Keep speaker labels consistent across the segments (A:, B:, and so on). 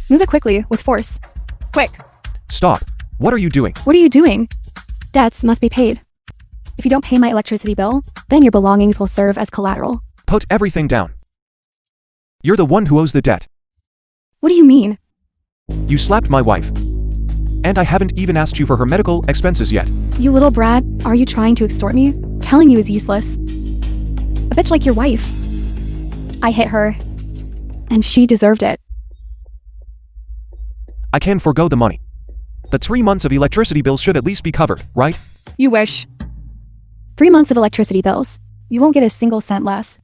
A: Move it quickly, with force. Quick.
B: Stop. What are you doing?
A: What are you doing? Debts must be paid. If you don't pay my electricity bill, then your belongings will serve as collateral.
B: Put everything down. You're the one who owes the debt.
A: What do you mean?
B: You slapped my wife. And I haven't even asked you for her medical expenses yet.
A: You little brat, are you trying to extort me? Telling you is useless. A bitch like your wife. I hit her. And she deserved it.
B: I can forgo the money. The 3 months of electricity bills should at least be covered, right?
A: You wish. 3 months of electricity bills. You won't get a single cent less.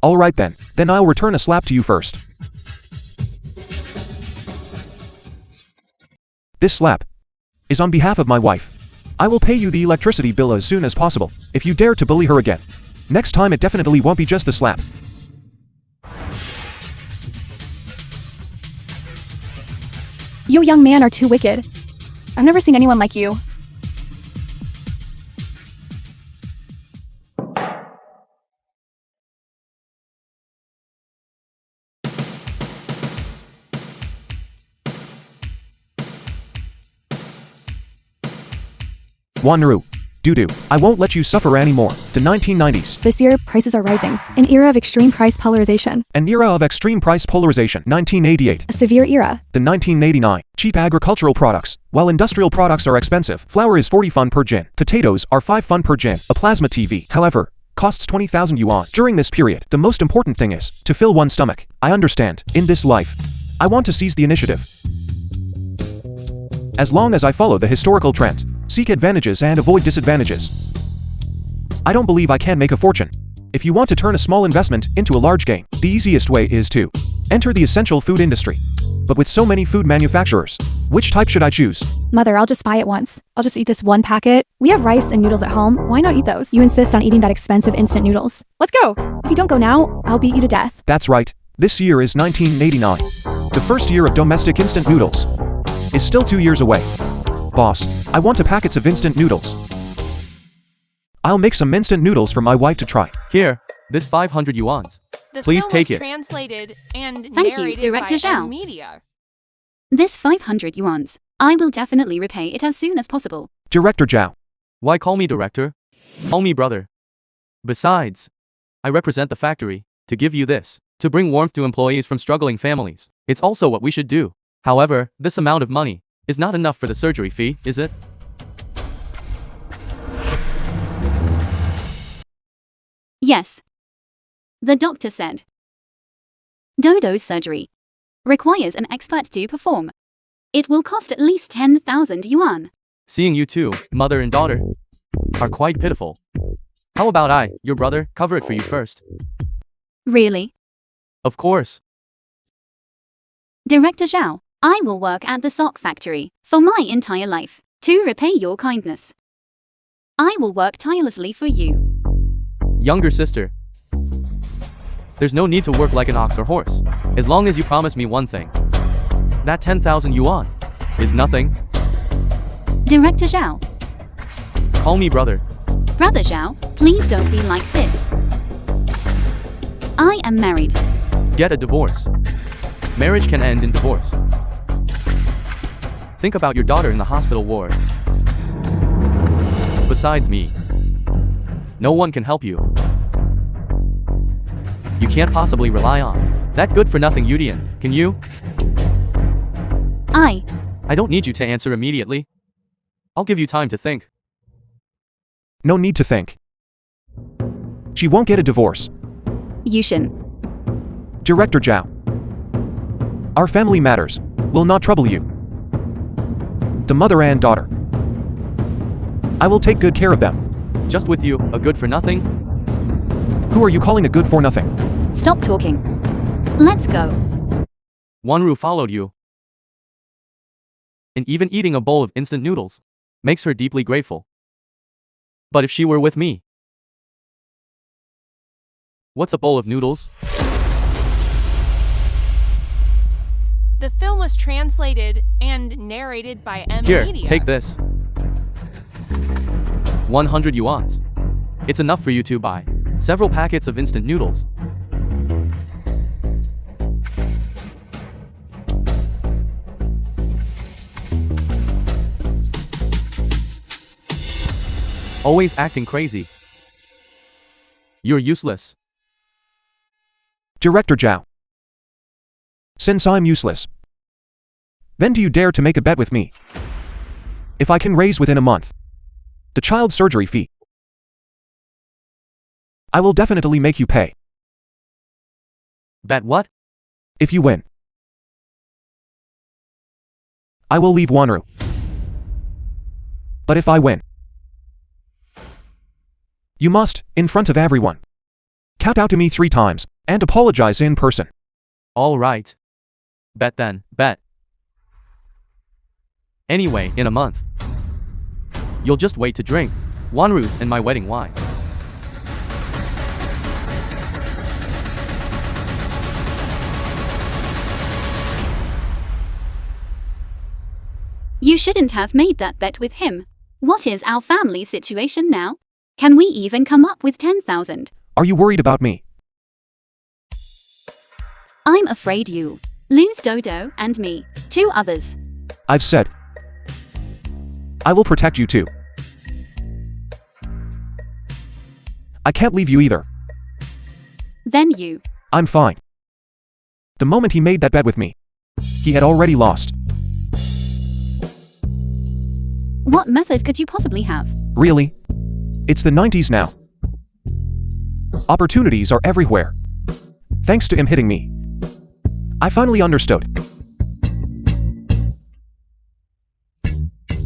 B: Alright then. Then I'll return a slap to you first. This slap is on behalf of my wife. I will pay you the electricity bill as soon as possible, if you dare to bully her again. Next time it definitely won't be just a slap.
A: You young man are too wicked. I've never seen anyone like you.
B: Wanru. Doo-doo. I won't let you suffer anymore. The 1990s.
A: This year, prices are rising. An era of extreme price polarization.
B: An era of extreme price polarization. 1988.
A: A severe era.
B: The 1989. Cheap agricultural products. While industrial products are expensive, flour is 40 fun per jin. Potatoes are 5 fun per jin. A plasma TV, however, costs 20,000 yuan. During this period, the most important thing is to fill one's stomach. I understand. In this life, I want to seize the initiative. As long as I follow the historical trend, seek advantages and avoid disadvantages. I don't believe I can make a fortune. If you want to turn a small investment into a large gain, the easiest way is to enter the essential food industry. But with so many food manufacturers, which type should I choose?
A: Mother, I'll just buy it once. I'll just eat this one packet. We have rice and noodles at home. Why not eat those? You insist on eating that expensive instant noodles. Let's go. If you don't go now, I'll beat you to death.
B: That's right. This year is 1989. The first year of domestic instant noodles is still 2 years away. Boss, I want 2 packets of instant noodles. I'll make some instant noodles for my wife to try.
C: Here, this 500 yuans. Please take it.
D: Translated and
E: Thank you,
D: narrated
E: Director
D: by
E: Zhao.
D: Media.
E: This 500 yuans. I will definitely repay it as soon as possible.
B: Director Zhao.
C: Why call me director? Call me brother. Besides, I represent the factory to give you this, to bring warmth to employees from struggling families. It's also what we should do. However, this amount of money is not enough for the surgery fee, is it?
E: Yes. The doctor said Dodo's surgery requires an expert to perform. It will cost at least 10,000 yuan.
C: Seeing you two, mother and daughter, are quite pitiful. How about I, your brother, cover it for you first?
E: Really?
C: Of course.
E: Director Zhao, I will work at the sock factory for my entire life to repay your kindness. I will work tirelessly for you.
C: Younger sister, there's no need to work like an ox or horse, as long as you promise me one thing. That 10,000 yuan is nothing.
E: Director Zhao.
C: Call me brother.
E: Brother Zhao, please don't be like this. I am married.
C: Get a divorce. Marriage can end in divorce. Think about your daughter in the hospital ward. Besides me, no one can help you. You can't possibly rely on that good-for-nothing Yudian, can you?
E: I
C: don't need you to answer immediately. I'll give you time to think.
B: No need to think. She won't get a divorce.
E: Yushin.
B: Director Zhao. Our family matters will not trouble you. The mother and daughter. I will take good care of them.
C: Just with you, a good-for-nothing?
B: Who are you calling a good-for-nothing?
E: Stop talking. Let's go.
C: Wanru followed you. And even eating a bowl of instant noodles makes her deeply grateful. But if she were with me, what's a bowl of noodles?
D: The film was translated and narrated by
C: Here,
D: Media.
C: take this. 100 yuans. It's enough for you to buy several packets of instant noodles. Always acting crazy. You're useless.
B: Director Zhao. Since I'm useless, then do you dare to make a bet with me? If I can raise within a month the child surgery fee, I will definitely make you pay.
C: Bet what?
B: If you win, I will leave Wanru. But if I win, you must, in front of everyone, kowtow to me 3 times and apologize in person.
C: All right. Bet then, bet. Anyway, in a month, you'll just wait to drink Wanru's and my wedding wine.
E: You shouldn't have made that bet with him. What is our family situation now? Can we even come up with 10,000?
B: Are you worried about me?
E: I'm afraid you lose Dodo and me, 2 others.
B: I've said I will protect you too. I can't leave you either.
E: Then you.
B: I'm fine. The moment he made that bet with me, he had already lost.
E: What method could you possibly have?
B: Really? It's the 90s now. Opportunities are everywhere. Thanks to him hitting me, I finally understood.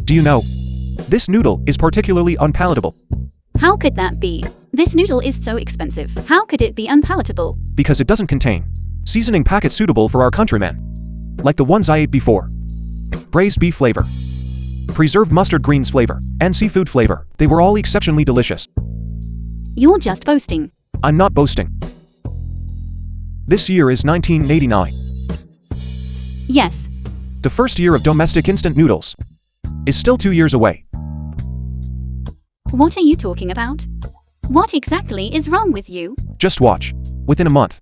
B: Do you know, this noodle is particularly unpalatable
E: How could that be? This noodle is so expensive. How could it be unpalatable?
B: because it doesn't contain seasoning packets suitable for our countrymen, like the ones I ate before. Braised beef flavor, preserved mustard greens flavor, and seafood flavor. They were all exceptionally delicious.
E: You're just boasting.
B: I'm not boasting. This year is 1989.
E: Yes.
B: The first year of domestic instant noodles is still 2 years away.
E: What are you talking about? What exactly is wrong with you?
B: Just watch. Within a month,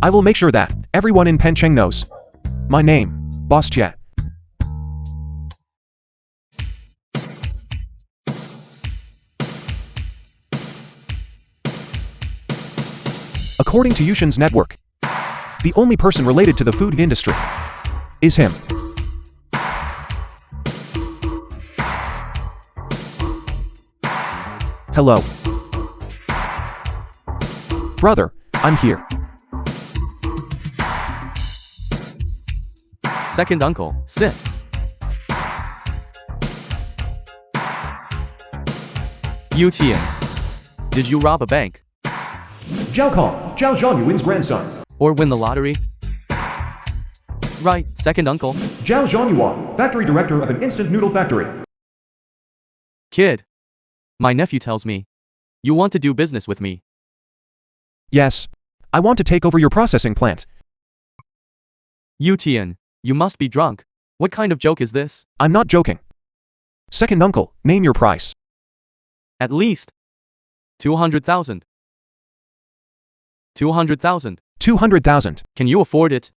B: I will make sure that everyone in Pencheng knows my name, Boss Jia. According to Yushin's network, the only person related to the food industry is him. Hello. Brother, I'm here.
C: Second uncle, sit. Yu Tian. Did you rob a bank?
B: Zhao Kong, Zhao Zhanyuan's grandson.
C: Or win the lottery? Right, second uncle.
B: Zhao Zhanyuan, factory director of an instant noodle factory.
C: Kid. My nephew tells me you want to do business with me.
B: Yes. I want to take over your processing plant.
C: Yu Tian, you must be drunk. What kind of joke is this?
B: I'm not joking. Second uncle, name your price.
C: At least 200,000. 200,000.
B: 200,000.
C: Can you afford it?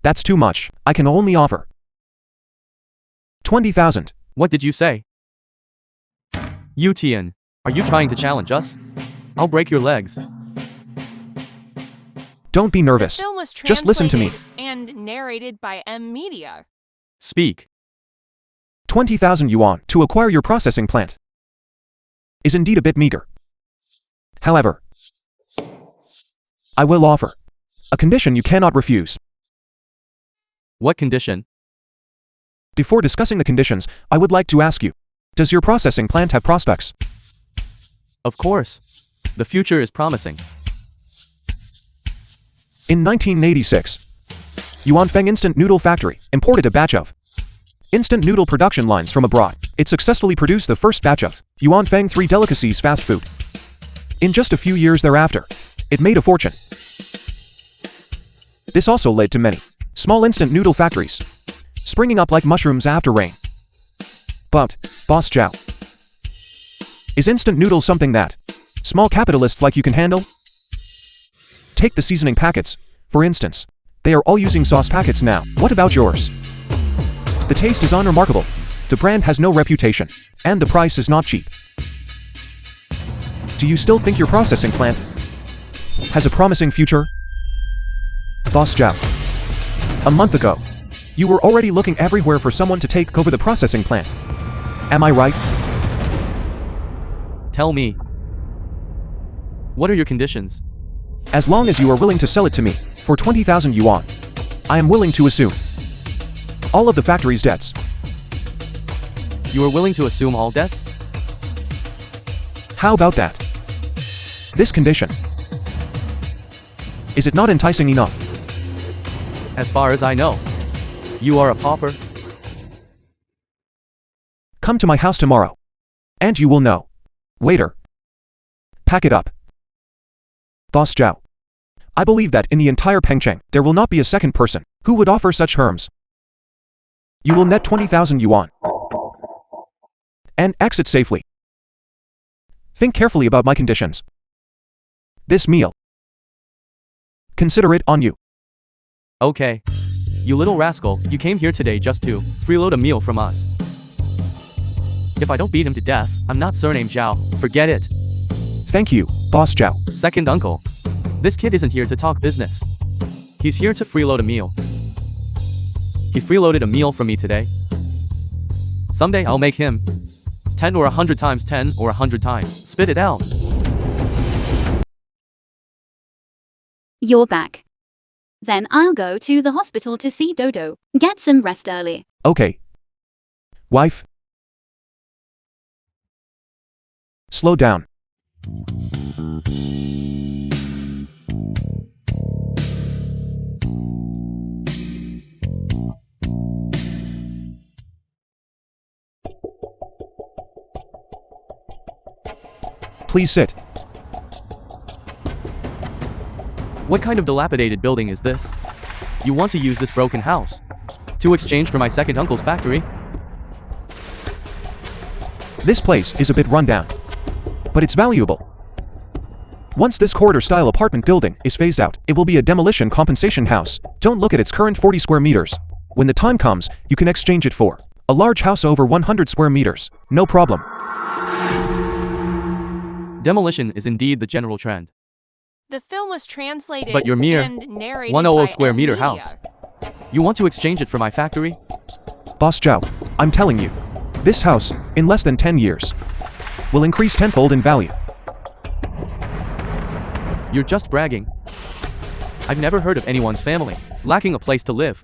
B: That's too much. I can only offer 20,000.
C: What did you say? Yu Tian, are you trying to challenge us? I'll break your legs.
B: Don't be nervous.
D: The film was
B: Just listen to me.
D: translated and narrated by M Media.
C: Speak.
B: 20,000 yuan to acquire your processing plant is indeed a bit meager. However, I will offer a condition you cannot refuse.
C: What condition?
B: Before discussing the conditions, I would like to ask you, does your processing plant have prospects?
C: Of course. The future is promising.
B: In 1986, Yuanfeng Instant Noodle Factory imported a batch of instant noodle production lines from abroad. It successfully produced the first batch of Yuanfeng 3 delicacies fast food. In just a few years thereafter, it made a fortune. This also led to many small instant noodle factories springing up like mushrooms after rain. But, Boss Zhao, is instant noodle something that small capitalists like you can handle? Take the seasoning packets, for instance. They are all using sauce packets now. What about yours? The taste is unremarkable, the brand has no reputation, and the price is not cheap. Do you still think your processing plant has a promising future? Boss Zhao. A month ago, you were already looking everywhere for someone to take over the processing plant. Am I right?
C: Tell me. What are your conditions?
B: As long as you are willing to sell it to me for 20,000 yuan, I am willing to assume all of the factory's debts.
C: You are willing to assume all debts?
B: How about that? This condition. Is it not enticing enough?
C: As far as I know, you are a pauper.
B: Come to my house tomorrow, and you will know. Waiter. Pack it up. Boss Zhao. I believe that in the entire Pengcheng, there will not be a second person who would offer such terms. You will net 20,000 yuan. And exit safely. Think carefully about my conditions. This meal. Consider it on you.
C: Okay. You little rascal, you came here today just to freeload a meal from us. If I don't beat him to death, I'm not surnamed Zhao. Forget it.
B: Thank you, Boss Zhao.
C: Second uncle. This kid isn't here to talk business. He's here to freeload a meal. He freeloaded a meal from me today. Someday I'll make him 10 or 100 times 10 or 100 times. Spit it out.
E: You're back. Then I'll go to the hospital to see Dodo. Get some rest early.
B: Okay. Wife. Slow down. Please sit.
C: What kind of dilapidated building is this? You want to use this broken house to exchange for my second uncle's factory?
B: This place is a bit rundown, but it's valuable. Once this corridor-style apartment building is phased out, it will be a demolition compensation house. Don't look at its current 40 square meters. When the time comes, you can exchange it for a large house over 100 square meters. No problem.
C: Demolition is indeed the general trend.
D: The film was translated
C: But your mere
D: and narrated
C: 100
D: by
C: square meter
D: media.
C: house. You want to exchange it for my factory?
B: Boss Zhao, I'm telling you, this house, in less than 10 years, will increase tenfold in value.
C: You're just bragging. I've never heard of anyone's family lacking a place to live.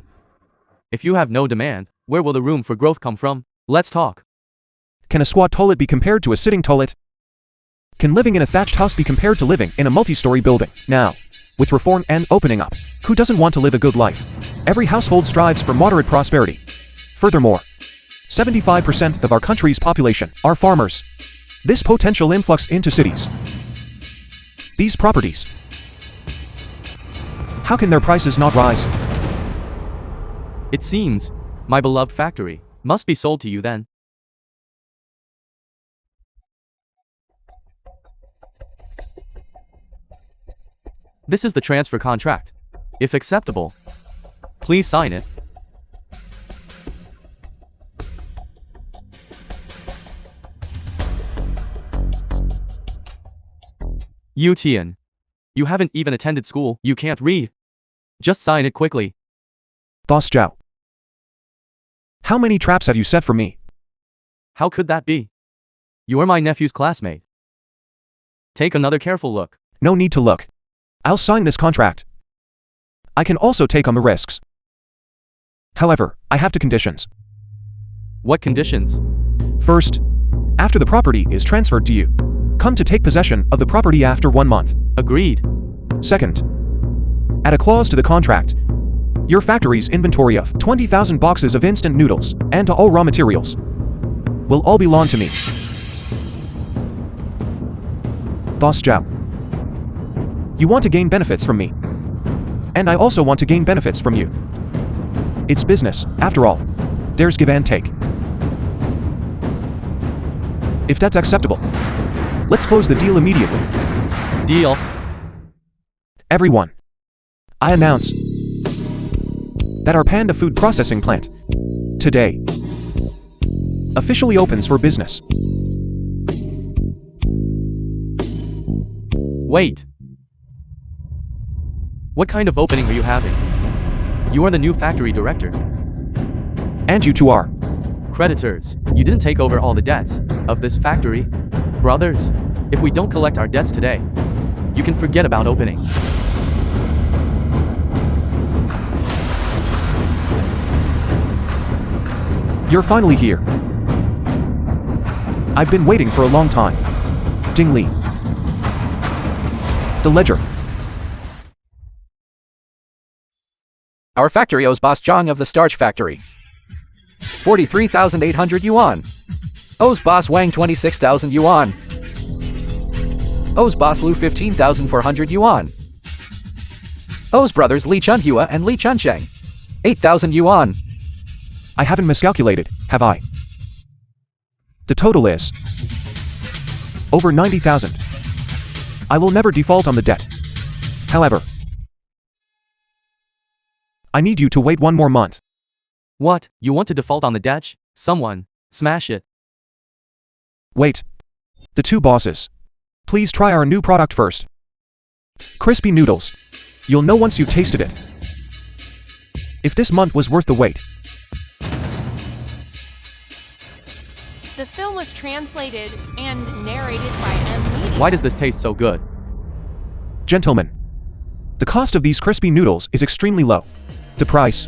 C: If you have no demand, where will the room for growth come from? Let's talk.
B: Can a squat toilet be compared to a sitting toilet? Can living in a thatched house be compared to living in a multi-story building? Now, with reform and opening up, who doesn't want to live a good life? Every household strives for moderate prosperity. Furthermore, 75% of our country's population are farmers. This potential influx into cities, these properties, how can their prices not rise?
C: It seems my beloved factory must be sold to you then. This is the transfer contract. If acceptable, please sign it. You Tian. You haven't even attended school, you can't read. Just sign it quickly.
B: Boss Zhao. How many traps have you set for me?
C: How could that be? You are my nephew's classmate. Take another careful look.
B: No need to look. I'll sign this contract. I can also take on the risks. However, I have two conditions.
C: What conditions?
B: First, after the property is transferred to you, come to take possession of the property after 1 month.
C: Agreed.
B: Second, add a clause to the contract. Your factory's inventory of 20,000 boxes of instant noodles and all raw materials will all belong to me. Boss Zhao. You want to gain benefits from me. And I also want to gain benefits from you. It's business, after all. There's give and take. If that's acceptable, let's close the deal immediately.
C: Deal.
B: Everyone, I announce that our Panda food processing plant today officially opens for business.
C: Wait. What kind of opening are you having? You are the new factory director.
B: And you two are.
C: Creditors, you didn't take over all the debts of this factory. Brothers, if we don't collect our debts today, you can forget about opening.
B: You're finally here. I've been waiting for a long time. Ding Li. The ledger.
F: Our factory owes Boss Zhang of the starch factory 43,800 yuan. Owes Boss Wang 26,000 yuan. Owes Boss Lu 15,400 yuan. Owes brothers Li Chunhua and Li Chuncheng 8,000 yuan.
B: I haven't miscalculated, have I? The total is over 90,000. I will never default on the debt. However, I need you to wait one more month.
C: What? You want to default on the debt? Someone, smash it.
B: Wait. The two bosses. Please try our new product first. Crispy noodles. You'll know once you've tasted it. If this month was worth the wait.
D: The film was translated and narrated by M. Media.
C: Why does this taste so good?
B: Gentlemen, the cost of these crispy noodles is extremely low. The price,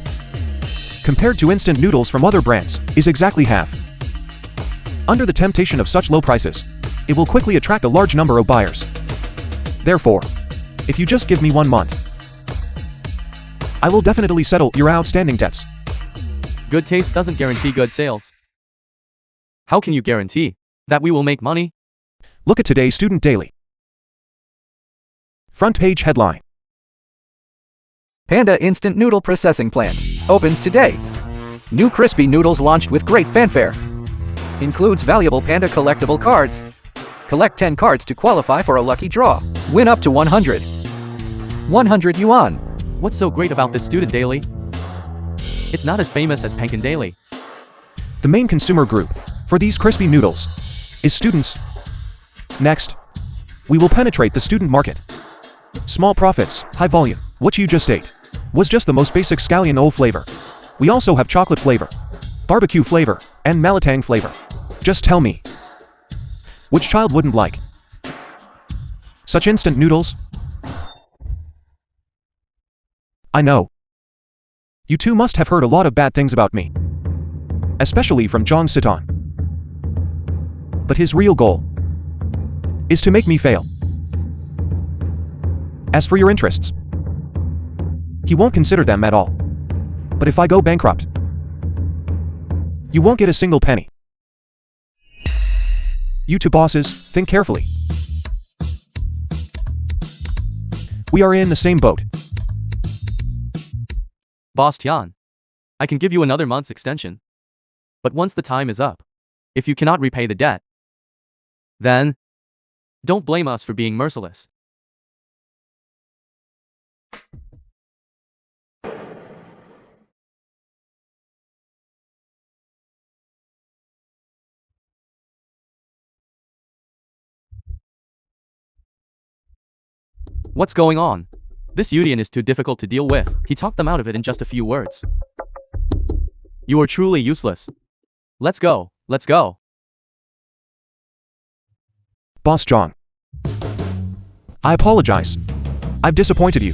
B: compared to instant noodles from other brands, is exactly half. Under the temptation of such low prices, it will quickly attract a large number of buyers. Therefore, if you just give me 1 month, I will definitely settle your outstanding debts.
C: Good taste doesn't guarantee good sales. How can you guarantee that we will make money?
B: Look at today's Student Daily. Front page headline.
F: Panda Instant Noodle Processing Plant opens today. New crispy noodles launched with great fanfare. Includes valuable Panda collectible cards. Collect 10 cards to qualify for a lucky draw. Win up to 100 yuan.
C: What's so great about this Student Daily? It's not as famous as Penkin Daily.
B: The main consumer group for these crispy noodles is students. Next, we will penetrate the student market. Small profits, high volume. What you just ate was just the most basic scallion oil flavor. We also have chocolate flavor, barbecue flavor, and malatang flavor. Just tell me, which child wouldn't like such instant noodles? I know. You two must have heard a lot of bad things about me, especially from John Siton. But his real goal is to make me fail. As for your interests, he won't consider them at all. But if I go bankrupt, you won't get a single penny. You two bosses, think carefully. We are in the same boat.
C: Boss Tian, I can give you another month's extension. But once the time is up, if you cannot repay the debt, then don't blame us for being merciless. What's going on? This Yudian is too difficult to deal with. He talked them out of it in just a few words. You are truly useless. Let's go, let's go.
B: Boss John, I apologize. I've disappointed you.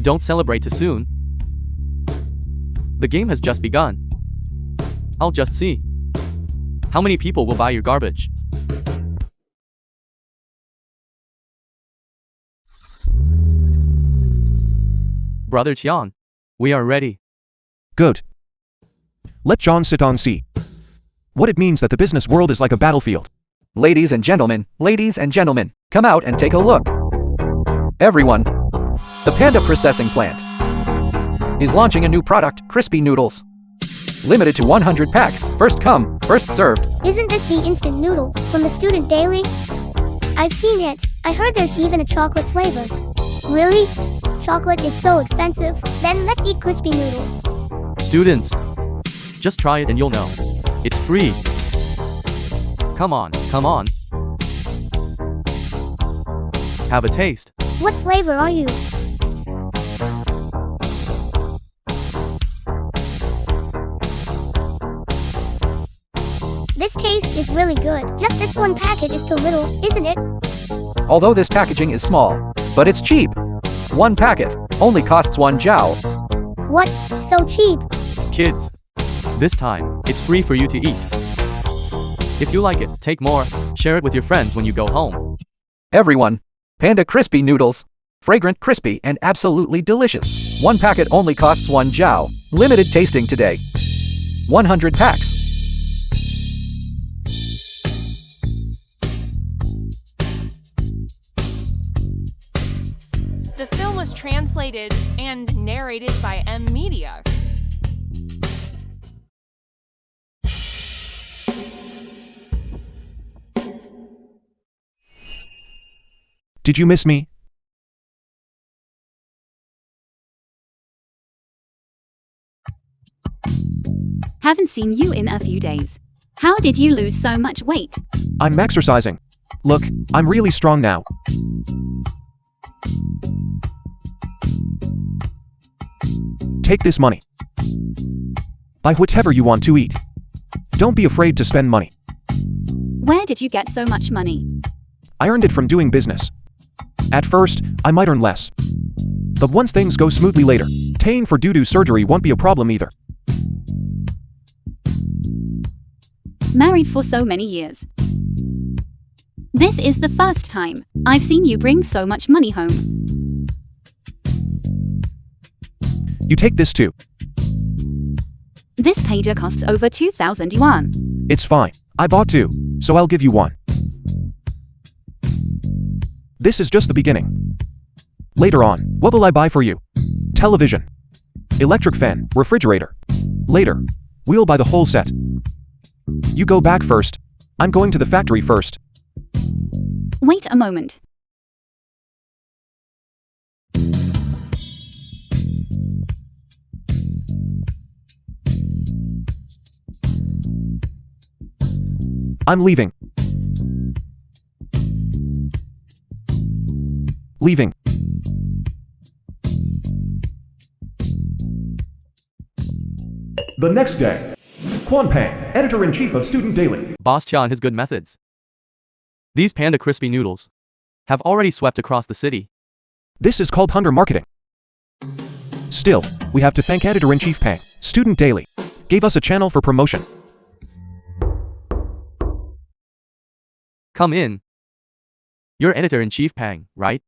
C: Don't celebrate too soon. The game has just begun. I'll just see. How many people will buy your garbage? Brother Tian, we are ready.
B: Good. Let John Siton see what it means that the business world is like a battlefield.
F: Ladies and gentlemen, come out and take a look. Everyone, the Panda Processing Plant is launching a new product, crispy noodles. Limited to 100 packs, first come, first served.
G: Isn't this the instant noodles from the Student Daily? I've seen it. I heard there's even a chocolate flavor. Really? Chocolate is so expensive. Then let's eat crispy noodles.
C: Students, just try it and you'll know. It's free. Come on, come on. Have a taste.
G: What flavor are you? This taste is really good. Just this one packet is too little, isn't it?
F: Although this packaging is small, but it's cheap. One packet only costs 1 jiao.
G: What? So cheap?
C: Kids, this time, it's free for you to eat. If you like it, take more. Share it with your friends when you go home.
F: Everyone, Panda Crispy Noodles. Fragrant, crispy, and absolutely delicious. One packet only costs 1 jiao. Limited tasting today. 100 packs.
D: The film was translated and narrated by M Media.
B: Did you miss me?
E: Haven't seen you in a few days. How did you lose so much weight?
B: I'm exercising. Look, I'm really strong now. Take this money. Buy whatever you want to eat. Don't be afraid to spend money.
E: Where did you get so much money?
B: I earned it from doing business. At first, I might earn less. But once things go smoothly later, paying for doo-doo surgery won't be a problem either.
E: Married for so many years. This is the first time I've seen you bring so much money home.
B: You take this too.
E: This pager costs over 2,000 yuan.
B: It's fine. I bought 2, so I'll give you 1. This is just the beginning. Later on, what will I buy for you? Television, electric fan, refrigerator. Later, we'll buy the whole set. You go back first. I'm going to the factory first.
E: Wait a moment.
B: I'm leaving. Leaving.
H: The next day, Quan Pang, editor-in-chief of Student Daily.
C: Boss Tian has good methods. These Panda Crispy Noodles have already swept across the city.
B: This is called hunger marketing. Still, we have to thank editor-in-chief Pang. Student Daily gave us a channel for promotion.
C: Come in. You're editor-in-chief Pang, right?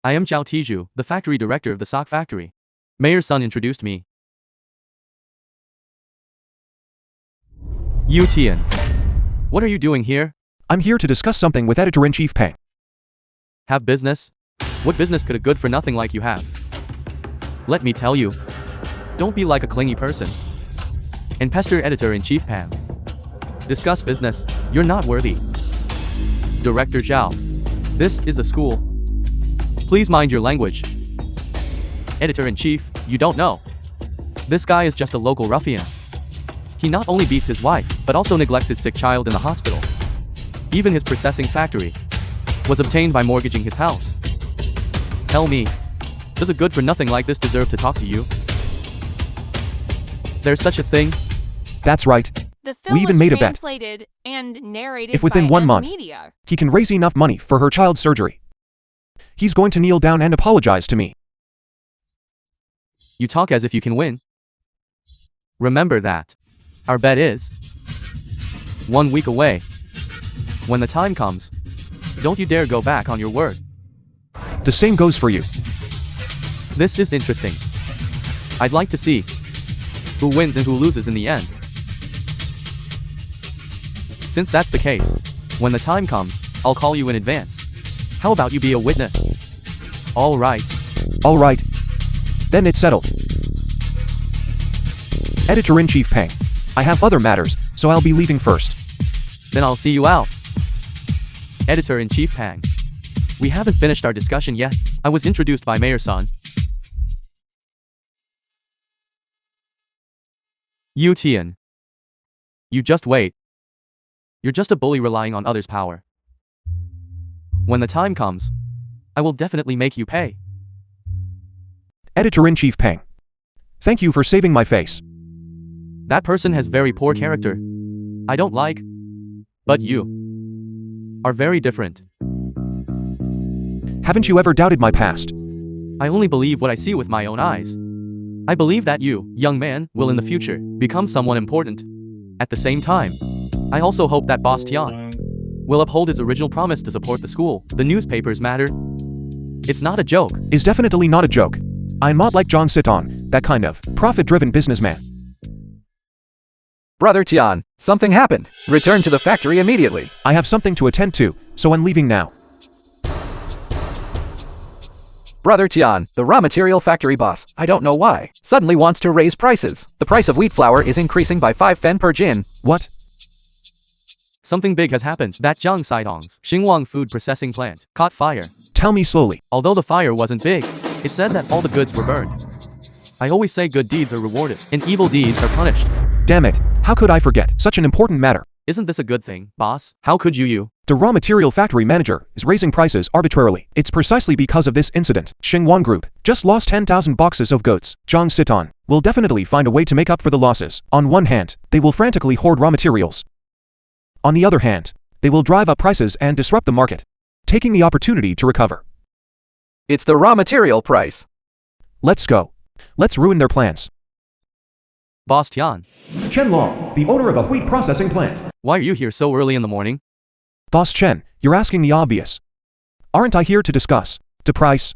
C: I am Zhao Tiju, the factory director of the sock factory. Mayor's son introduced me. Yu Tian, what are you doing here?
B: I'm here to discuss something with editor-in-chief Pang.
C: Have business? What business could a good-for-nothing like you have? Let me tell you. Don't be like a clingy person and pester editor-in-chief Pang. Discuss business. You're not worthy. Director Zhao, this is a school. Please mind your language. Editor-in-chief, you don't know. This guy is just a local ruffian. He not only beats his wife, but also neglects his sick child in the hospital. Even his processing factory was obtained by mortgaging his house. Tell me, does a good-for-nothing like this deserve to talk to you? There's such a thing?
B: That's right.
D: The film
B: We even
D: was
B: made a bet.
D: translated and narrated
B: If within
D: by
B: 1
D: M
B: month,
D: Media.
B: he can raise enough money for her child's surgery, he's going to kneel down and apologize to me.
C: You talk as if you can win. Remember that. Our bet is 1 week away. When the time comes, don't you dare go back on your word.
B: The same goes for you.
C: This is interesting. I'd like to see who wins and who loses in the end. Since that's the case, when the time comes, I'll call you in advance. How about you be a witness? All right.
B: All right. Then it's settled. Editor-in-chief Pang, I have other matters, so I'll be leaving first.
C: Then I'll see you out. Editor-in-chief Pang. We haven't finished our discussion yet. I was introduced by Mayor Son. Yu Tian. You just wait. You're just a bully relying on others' power. When the time comes, I will definitely make you pay.
B: Editor-in-Chief Peng. Thank you for saving my face.
C: That person has very poor character. I don't like. But you are very different.
B: Haven't you ever doubted my past?
C: I only believe what I see with my own eyes. I believe that you, young man, will in the future become someone important. At the same time, I also hope that Boss Tian will uphold his original promise to support the school. The newspapers matter. It's not a joke.
B: Is definitely not a joke. I'm not like John Siton, that kind of profit-driven businessman.
F: Brother Tian, something happened. Return to the factory immediately.
B: I have something to attend to, so I'm leaving now.
F: Brother Tian, the raw material factory boss, I don't know why, suddenly wants to raise prices. The price of wheat flour is increasing by 5 fen per jin.
B: What?
C: Something big has happened. That Jiang Saidong's Xinguang food processing plant caught fire.
B: Tell me slowly.
C: Although the fire wasn't big, it said that all the goods were burned. I always say good deeds are rewarded, and evil deeds are punished.
B: Damn it, how could I forget such an important matter?
C: Isn't this a good thing, boss? How could you?
B: The raw material factory manager is raising prices arbitrarily. It's precisely because of this incident. Xinguang Group just lost 10,000 boxes of goods. Zhang Siton will definitely find a way to make up for the losses. On one hand, they will frantically hoard raw materials. On the other hand, they will drive up prices and disrupt the market, taking the opportunity to recover.
F: It's the raw material price.
B: Let's go. Let's ruin their plans.
C: Boss Tian,
H: Chen Long, the owner of a wheat processing plant.
C: why are you here so early in the morning?
B: Boss Chen, you're asking the obvious. Aren't I here to discuss the price?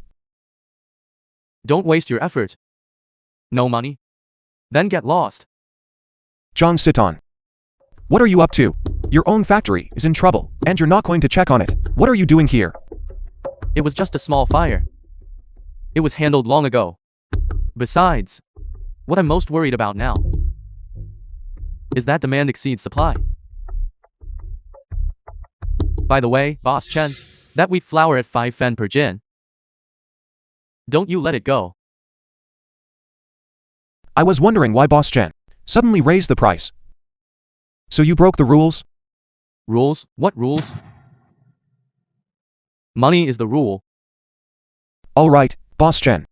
C: Don't waste your effort. No money? Then get lost.
B: Zhang Siton. What are you up to? Your own factory is in trouble, and you're not going to check on it. What are you doing here?
C: It was just a small fire. It was handled long ago. Besides, what I'm most worried about now is that demand exceeds supply. By the way, Boss Chen, that wheat flour at 5 fen per jin. Don't you let it go.
B: I was wondering why Boss Chen suddenly raised the price. So you broke the rules?
C: Rules? What rules? Money is the rule.
B: All right, Boss Chen.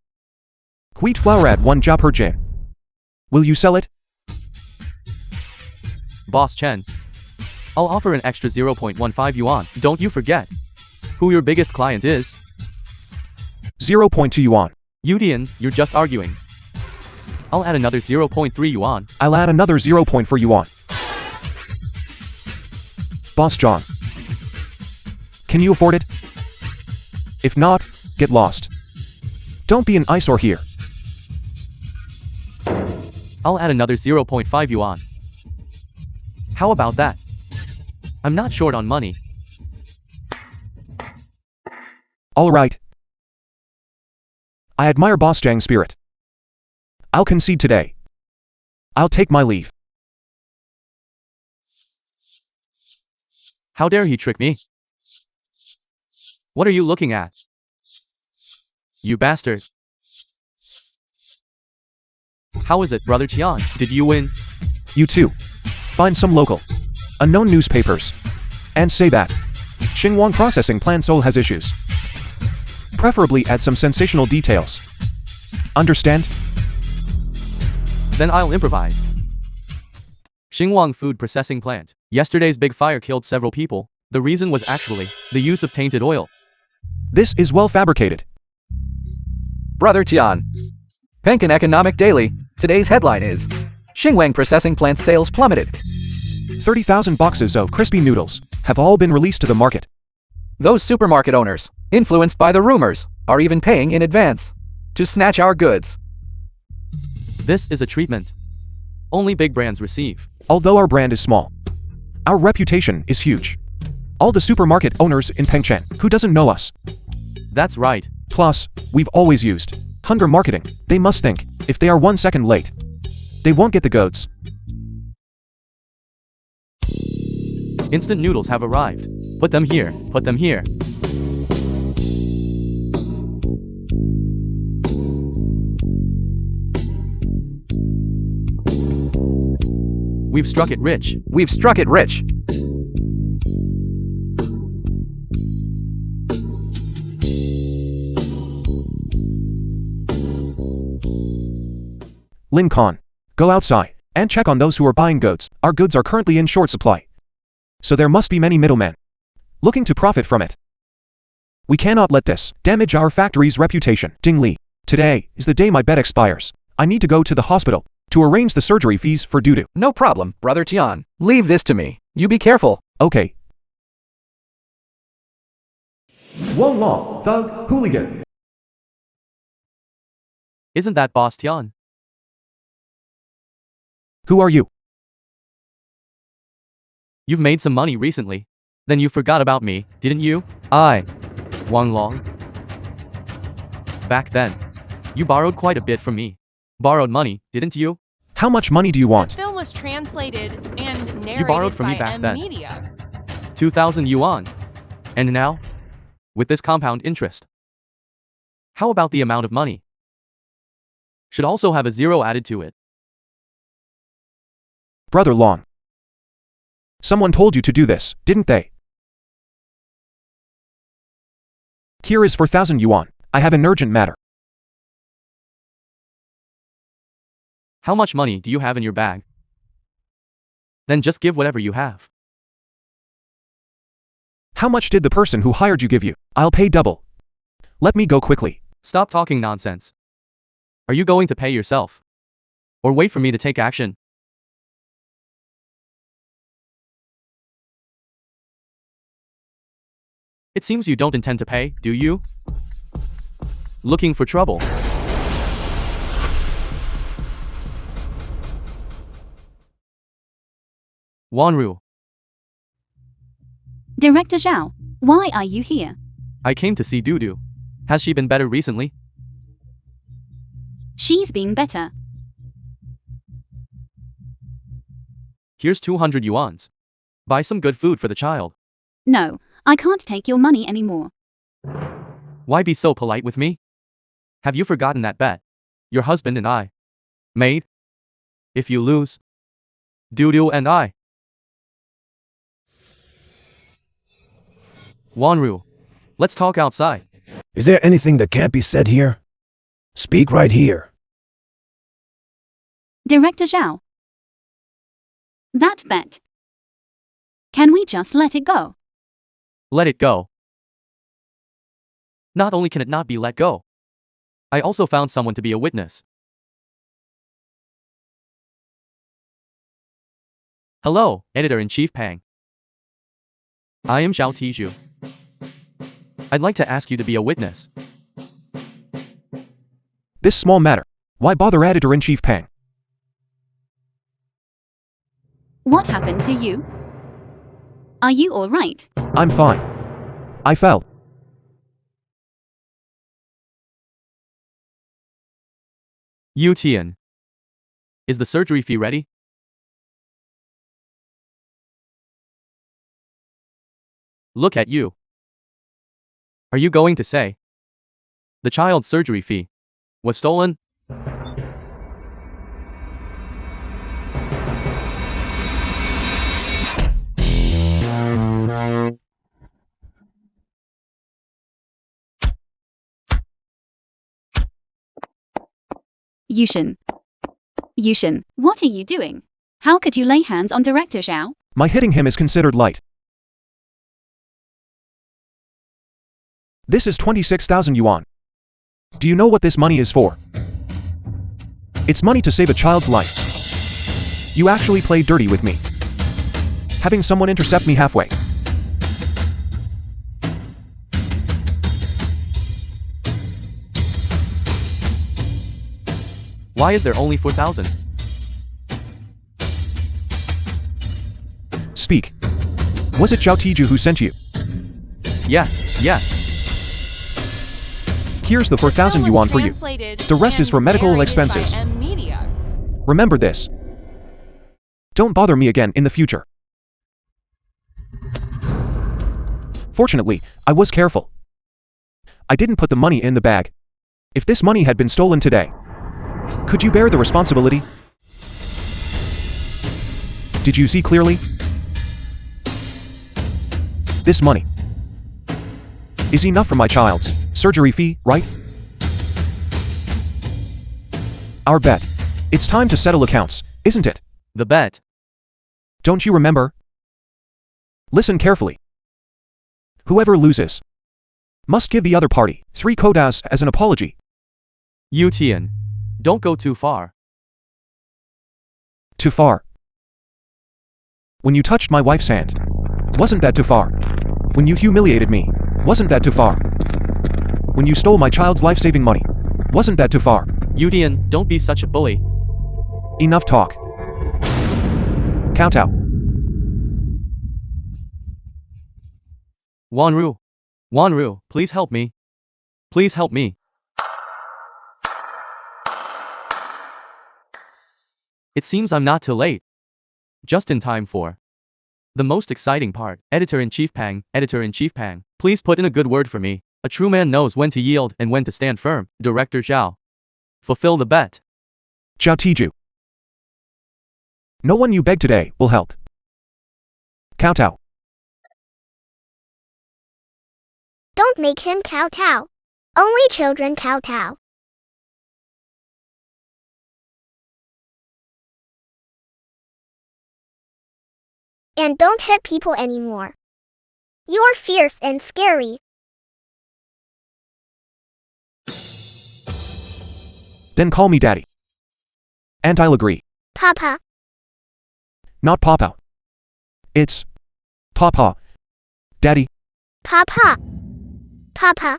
B: Wheat flour at 1 jia per jin. Will you sell it?
C: Boss Chen, I'll offer an extra 0.15 yuan. Don't you forget who your biggest client is.
B: 0.2 yuan.
C: Yudian, you're just arguing. I'll add another 0.3 yuan.
B: I'll add another 0.4 yuan. Boss John. Can you afford it? If not, get lost. Don't be an eyesore here.
C: I'll add another 0.5 yuan. How about that? I'm not short on money.
B: All right. I admire Boss Zhang's spirit. I'll concede today. I'll take my leave.
C: How dare he trick me? What are you looking at? You bastard. How is it, Brother Tian? Did you win?
B: You too. Find some local, unknown newspapers, and say that Xinguang processing plant Seoul has issues. Preferably add some sensational details. Understand?
C: Then I'll improvise. Xinguang food processing plant. Yesterday's big fire killed several people. The reason was actually the use of tainted oil.
B: This is well fabricated.
F: Brother Tian. Penkin Economic Daily. Today's headline is Xinguang processing plant sales plummeted.
B: 30,000 boxes of crispy noodles have all been released to the market.
F: Those supermarket owners, influenced by the rumors, are even paying in advance to snatch our goods.
C: This is a treatment only big brands receive.
B: Although our brand is small, our reputation is huge. All the supermarket owners in Pengchen, who doesn't know us?
C: That's right.
B: Plus, we've always used hunger marketing. They must think, if they are 1 second late, they won't get the goods.
C: Instant noodles have arrived. Put them here, put them here. We've struck it rich.
F: We've struck it rich.
B: Lincoln. Go outside and check on those who are buying goods. Our goods are currently in short supply. So there must be many middlemen looking to profit from it. We cannot let this damage our factory's reputation. Ding Li. Today is the day my bet expires. I need to go to the hospital to arrange the surgery fees for Dudu.
F: No problem, Brother Tian. Leave this to me. You be careful.
B: Okay.
H: Wong Long, thug, hooligan.
C: Isn't that Boss Tian?
B: Who are you?
C: You've made some money recently. Then you forgot about me, didn't you? I, Wang Long. Back then, you borrowed quite a bit from me. Borrowed money, didn't you?
B: How much money do you
D: The
B: want?
D: film was translated and narrated
C: borrowed from
D: by
C: me back
D: M
C: then.
D: Media.
C: 2,000 yuan. And now? With this compound interest. How about the amount of money? Should also have a zero added to it.
B: Brother Long. Someone told you to do this, didn't they? Here is 4,000 yuan. I have an urgent matter.
C: How much money do you have in your bag? Then just give whatever you have.
B: How much did the person who hired you give you? I'll pay double. Let me go quickly.
C: Stop talking nonsense. Are you going to pay yourself? Or wait for me to take action? It seems you don't intend to pay, do you? Looking for trouble. Wanru,
E: Director Zhao, why are you here?
C: I came to see Dudu. Has she been better recently?
E: She's been better.
C: Here's 200 yuans. Buy some good food for the child.
E: No, I can't take your money anymore.
C: Why be so polite with me? Have you forgotten that bet? Your husband and I made? If you lose, Dudu and I. Wanru, let's talk outside.
I: Is there anything that can't be said here? Speak right here.
E: Director Zhao. That bet. Can we just let it go?
C: Let it go. Not only can it not be let go, I also found someone to be a witness. Hello, Editor-in-Chief Pang. I am Zhao Tiju. I'd like to ask you to be a witness.
B: This small matter. Why bother Editor-in-Chief Pang?
E: What happened to you? Are you all right?
B: I'm fine. I fell.
C: Yu Tian. Is the surgery fee ready? Look at you. Are you going to say the child's surgery fee was stolen?
E: Yushin, what are you doing? How could you lay hands on Director Zhao?
B: My hitting him is considered light. This is 26,000 yuan. Do you know what this money is for? It's money to save a child's life. You actually played dirty with me. Having someone intercept me halfway.
C: Why is there only 4,000?
B: Speak. Was it Zhao Tiju who sent you?
C: Yes.
B: Here's the 4,000 yuan for you. The rest is for medical expenses. Remember this. Don't bother me again in the future. Fortunately, I was careful. I didn't put the money in the bag. If this money had been stolen today, could you bear the responsibility? Did you see clearly? This money is enough for my child's surgery fee, right? Our bet It's time to settle accounts, isn't it?
C: The bet.
B: Don't you remember? Listen carefully. Whoever loses must give the other party 3 kodas as an apology.
C: Tian. Don't go too far.
B: Too far. When you touched my wife's hand, wasn't that too far? When you humiliated me, wasn't that too far? When you stole my child's life-saving money, wasn't that too far?
C: Tian, don't be such a bully.
B: Enough talk. Count out.
C: Wanru, please help me. Please help me. It seems I'm not too late. Just in time for the most exciting part. Editor-in-Chief Pang, please put in a good word for me. A true man knows when to yield and when to stand firm. Director Zhao. Fulfill the bet.
B: Zhao Tiju. No one you beg today will help. Count out.
G: Don't make him kowtow. Only children kowtow. And don't hit people anymore. You're fierce and scary.
B: Then call me Daddy. And I'll agree.
G: Papa.
B: Not Papa. It's Papa. Daddy.
G: Papa. Papa.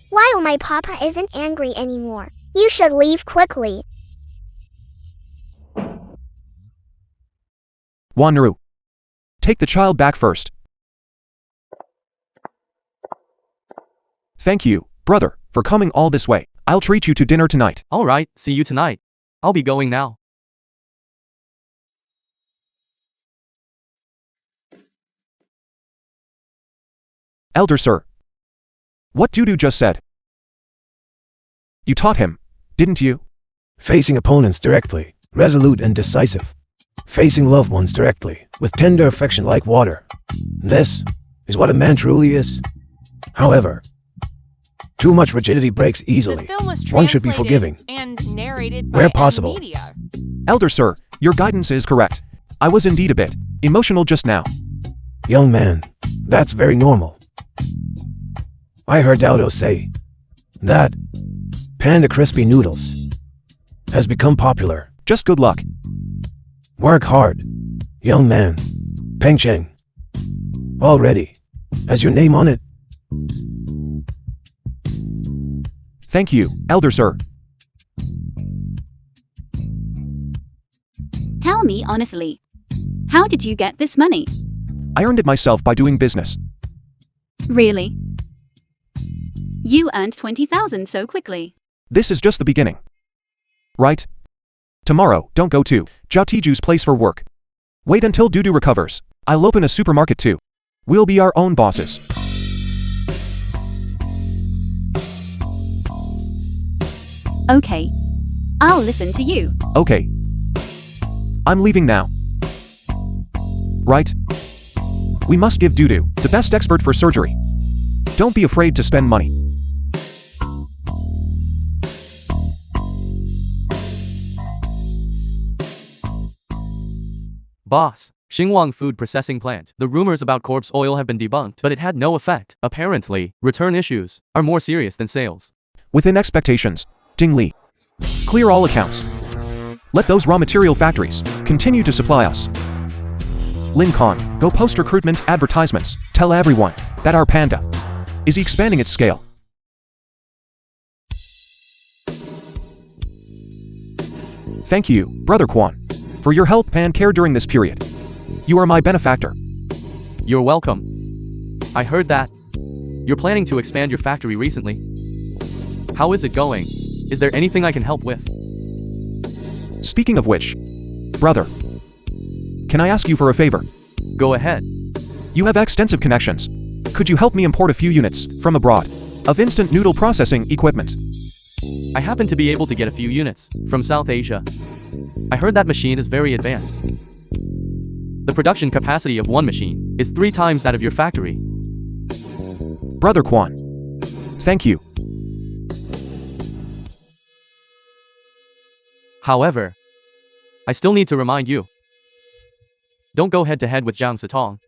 G: While my papa isn't angry anymore, you should leave quickly.
B: Wanru. Take the child back first. Thank you, brother, for coming all this way. I'll treat you to dinner tonight.
C: Alright, see you tonight. I'll be going now.
B: Elder sir. What Dudu just said? You taught him, didn't you?
I: Facing opponents directly, resolute and decisive. Facing loved ones directly, with tender affection like water. This is what a man truly is. However, too much rigidity breaks easily.
D: The film was
G: One
I: should be
D: translated
I: forgiving.
D: and narrated by
I: Where possible.
D: media.
B: Elder sir, your guidance is correct. I was indeed a bit emotional just now.
I: Young man, that's very normal. I heard Daudo say that Panda Crispy Noodles has become popular.
B: Just good luck.
I: Work hard, young man. Peng Cheng. Already has your name on it.
B: Thank you, Elder sir.
E: Tell me honestly. How did you get this money?
B: I earned it myself by doing business.
E: Really? You earned 20,000 so quickly.
B: This is just the beginning. Right? Tomorrow, don't go to Zhao Tiju's place for work. Wait until Dudu recovers. I'll open a supermarket too. We'll be our own bosses.
E: Okay. I'll listen to you.
B: Okay. I'm leaving now. Right? We must give Dudu the best expert for surgery. Don't be afraid to spend money.
C: Boss. Xinguang Food Processing Plant. The rumors about corpse oil have been debunked, but it had no effect. Apparently, return issues are more serious than sales.
B: Within expectations. Ding Li. Clear all accounts. Let those raw material factories continue to supply us. Lin Khan, go post recruitment advertisements. Tell everyone that our panda is expanding its scale. Thank you, Brother Quan, for your help and care during this period. You are my benefactor.
C: You're welcome. I heard that you're planning to expand your factory recently. How is it going? Is there anything I can help with?
B: Speaking of which, brother, can I ask you for a favor?
C: Go ahead.
B: You have extensive connections. Could you help me import a few units from abroad of instant noodle processing equipment?
C: I happen to be able to get a few units from South Asia. I heard that machine is very advanced. The production capacity of one machine is 3 times that of your factory.
B: Brother Quan, thank you.
C: However, I still need to remind you. Don't go head to head with Jiang Sitong.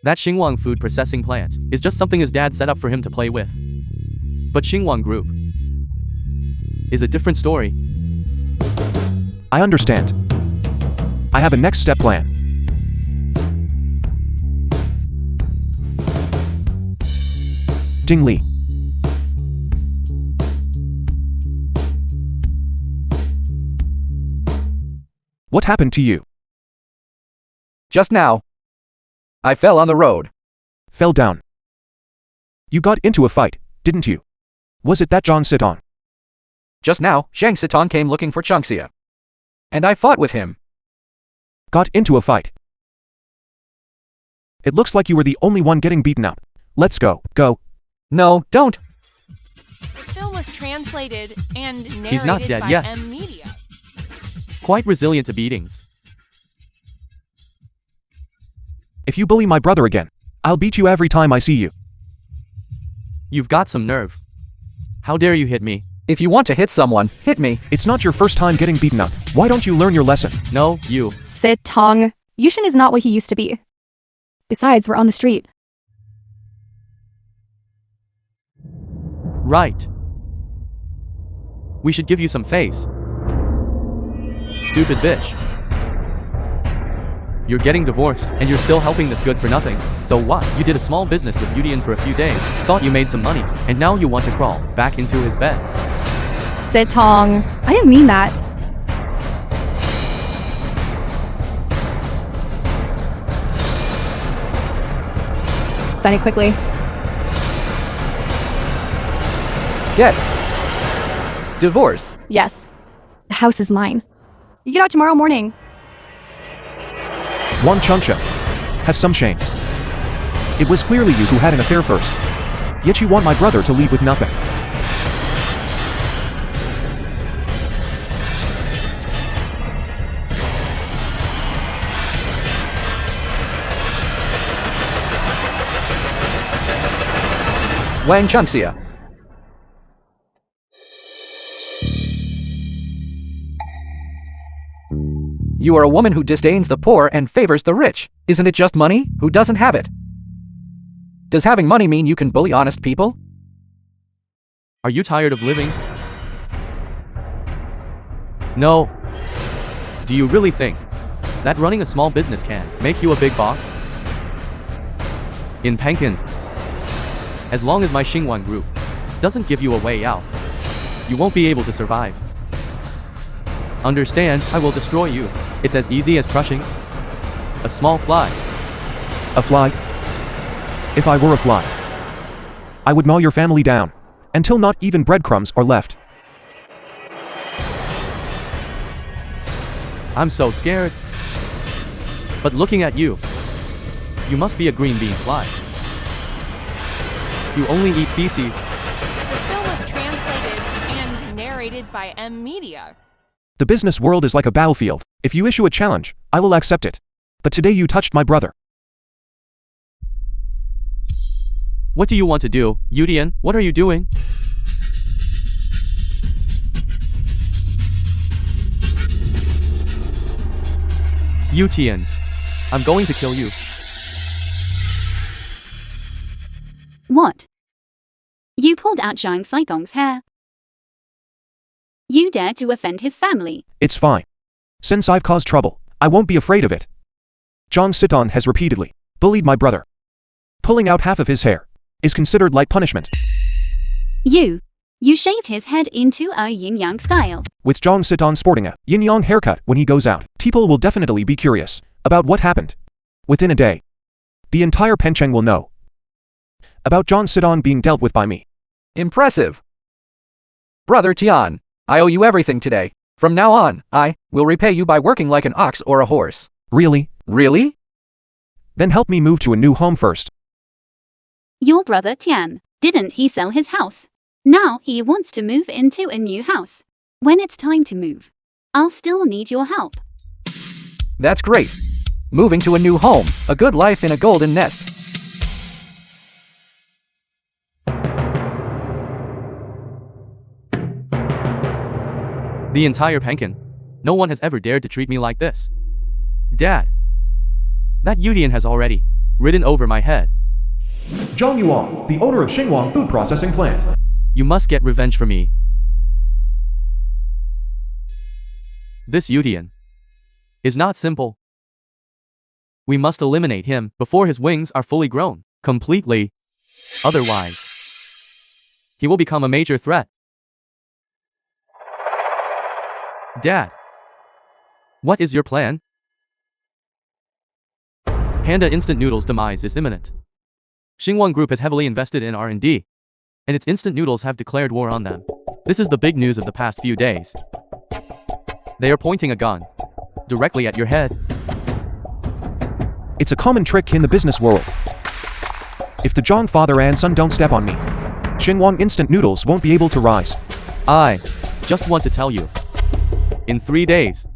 C: That Xinguang food processing plant is just something his dad set up for him to play with. But Xinguang Group is a different story.
B: I understand. I have a next step plan. Ding Li. What happened to you?
F: Just now, I fell on the road.
B: Fell down. You got into a fight, didn't you? Was it that John Siton?
F: Just now, Zhang Siton came looking for Changxia. And I fought with him.
B: Got into a fight. It looks like you were the only one getting beaten up. Let's go. Go.
F: No, don't.
D: The film was translated and narrated
C: He's not dead
D: by
C: yet.
D: M Media.
C: Quite resilient to beatings.
B: If you bully my brother again, I'll beat you every time I see you.
C: You've got some nerve. How dare you hit me?
F: If you want to hit someone, hit me.
B: It's not your first time getting beaten up. Why don't you learn your lesson?
C: No, you.
A: Sitong. Yushin is not what he used to be. Besides, we're on the street.
C: Right. We should give you some face. Stupid bitch. You're getting divorced, and you're still helping this good for nothing. So what? You did a small business with Yudian for a few days, thought you made some money, and now you want to crawl back into his bed.
A: Sitong. I didn't mean that. Sign it quickly.
F: Get. Divorce.
A: Yes. The house is mine. You get out tomorrow morning.
B: Wang Changxia. Have some shame. It was clearly you who had an affair first. Yet you want my brother to leave with nothing.
F: Wang Changxia. You are a woman who disdains the poor and favors the rich. Isn't it just money? Who doesn't have it? Does having money mean you can bully honest people?
C: Are you tired of living? No. Do you really think that running a small business can make you a big boss? In Pankin, as long as my Xinguang Group doesn't give you a way out, you won't be able to survive. Understand, I will destroy you. It's as easy as crushing a small fly.
B: A fly? If I were a fly, I would maul your family down, until not even breadcrumbs are left.
C: I'm so scared. But looking at you, you must be a green bean fly. You only eat feces.
D: The film was translated and narrated by M Media.
B: The business world is like a battlefield. If you issue a challenge, I will accept it. But today you touched my brother.
C: What do you want to do, Yudian? What are you doing? Yutian, I'm going to kill you.
E: What? You pulled out Zhang Saigong's hair. You dare to offend his family.
B: It's fine. Since I've caused trouble, I won't be afraid of it. Zhang Siton has repeatedly bullied my brother. Pulling out half of his hair is considered light punishment.
E: You shaved his head into a yin-yang style.
B: With Zhang Siton sporting a yin-yang haircut when he goes out, people will definitely be curious about what happened. Within a day, the entire Pencheng will know about Zhang Siton being dealt with by me.
F: Impressive. Brother Tian, I owe you everything today. From now on, I will repay you by working like an ox or a horse.
B: Really?
F: Really?
B: Then help me move to a new home first.
E: Your brother Tian, didn't he sell his house? Now he wants to move into a new house. When it's time to move, I'll still need your help.
F: That's great. Moving to a new home, a good life in a golden nest.
C: The entire Penkin. No one has ever dared to treat me like this. Dad. That Yudian has already ridden over my head.
H: Zhang Yuan, the owner of Xinguang Food Processing Plant.
C: You must get revenge for me. This Yudian is not simple. We must eliminate him before his wings are fully grown, completely. Otherwise, he will become a major threat. Dad, what is your plan? Panda Instant Noodles' demise is imminent. Xinguang Group has heavily invested in R&D, and its instant noodles have declared war on them. This is the big news of the past few days. They are pointing a gun directly at your head.
B: It's a common trick in the business world. If the Zhang father and son don't step on me, Xinguang Instant Noodles won't be able to rise.
C: I just want to tell you, in 3 days,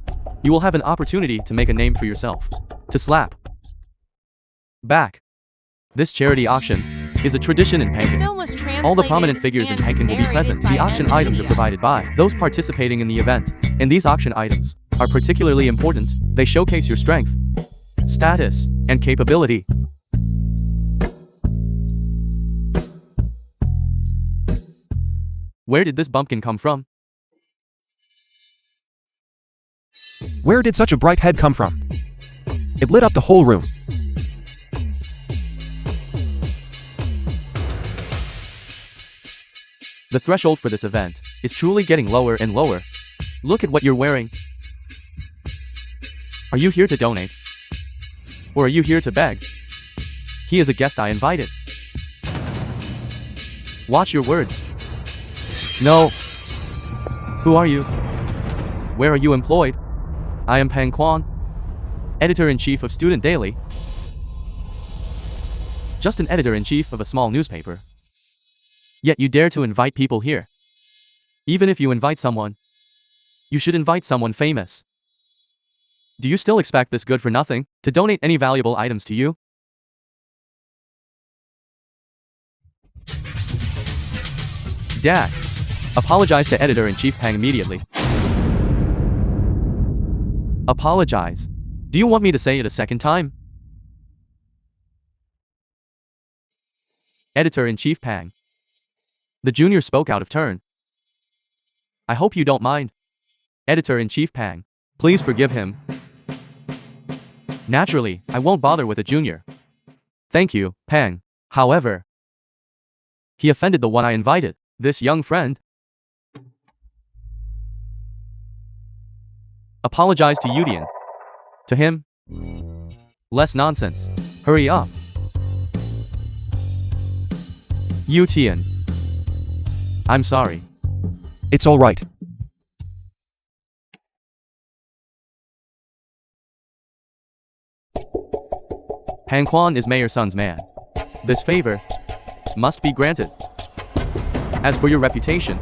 C: you will have an opportunity to make a name for yourself. To slap back. This charity auction is a tradition in Penkin. All the prominent figures in Penkin will be present. The auction items are provided by those participating in the event, and these auction items are particularly important. They showcase your strength, status, and capability. Where did this bumpkin come from?
B: Where did such a bright head come from? It lit up the whole room.
C: The threshold for this event is truly getting lower and lower. Look at what you're wearing. Are you here to donate? Or are you here to beg? He is a guest I invited. Watch your words. No. Who are you? Where are you employed? I am Pang Quan, editor-in-chief of Student Daily. Just an editor-in-chief of a small newspaper. Yet you dare to invite people here. Even if you invite someone, you should invite someone famous. Do you still expect this good for nothing to donate any valuable items to you? Dad, apologize to editor-in-chief Pang immediately. Apologize. Do you want me to say it a second time? Editor-in-chief Pang. The junior spoke out of turn. I hope you don't mind. Editor-in-chief Pang. Please forgive him. Naturally, I won't bother with a junior. Thank you, Pang. However, he offended the one I invited, this young friend. Apologize to Yudian. To him. Less nonsense. Hurry up. Yutian. I'm sorry.
B: It's all right.
C: Pang Quan is Mayor Sun's man. This favor must be granted. As for your reputation,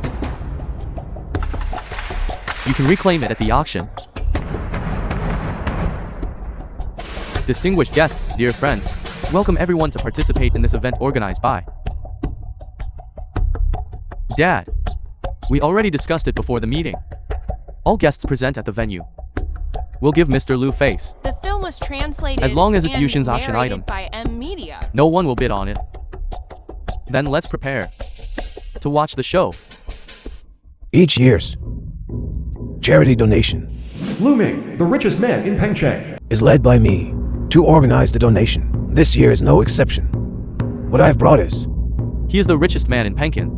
C: you can reclaim it at the auction. Distinguished guests, dear friends, welcome everyone to participate in this event organized by Dad. We already discussed it before the meeting. All guests present at the venue will give Mr. Lu face.
D: The film was translated
C: as long as it's
D: and
C: Yushin's auction
D: narrated
C: item.
D: by M Media.
C: No one will bid on it. Then let's prepare to watch the show.
I: Each year's charity donation
H: Lu Ming, the richest man in Pengcheng.
I: is led by me to organize the donation. This year is no exception. What I've brought is
C: He is the richest man in Penkin.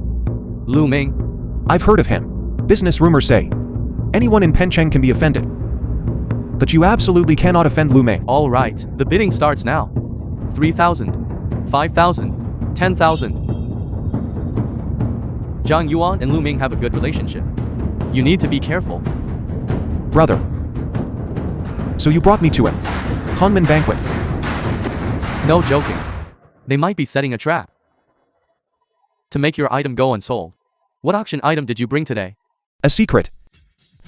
C: Lu Ming.
B: I've heard of him. Business rumors say anyone in Pencheng can be offended. But you absolutely cannot offend Lu Ming.
C: All right, the bidding starts now. 3,000, 5,000, 10,000. Zhang Yuan and Lu Ming have a good relationship. You need to be careful.
B: Brother. So you brought me to it. Hanman banquet.
C: No joking. They might be setting a trap to make your item go unsold. What auction item did you bring today?
B: A secret.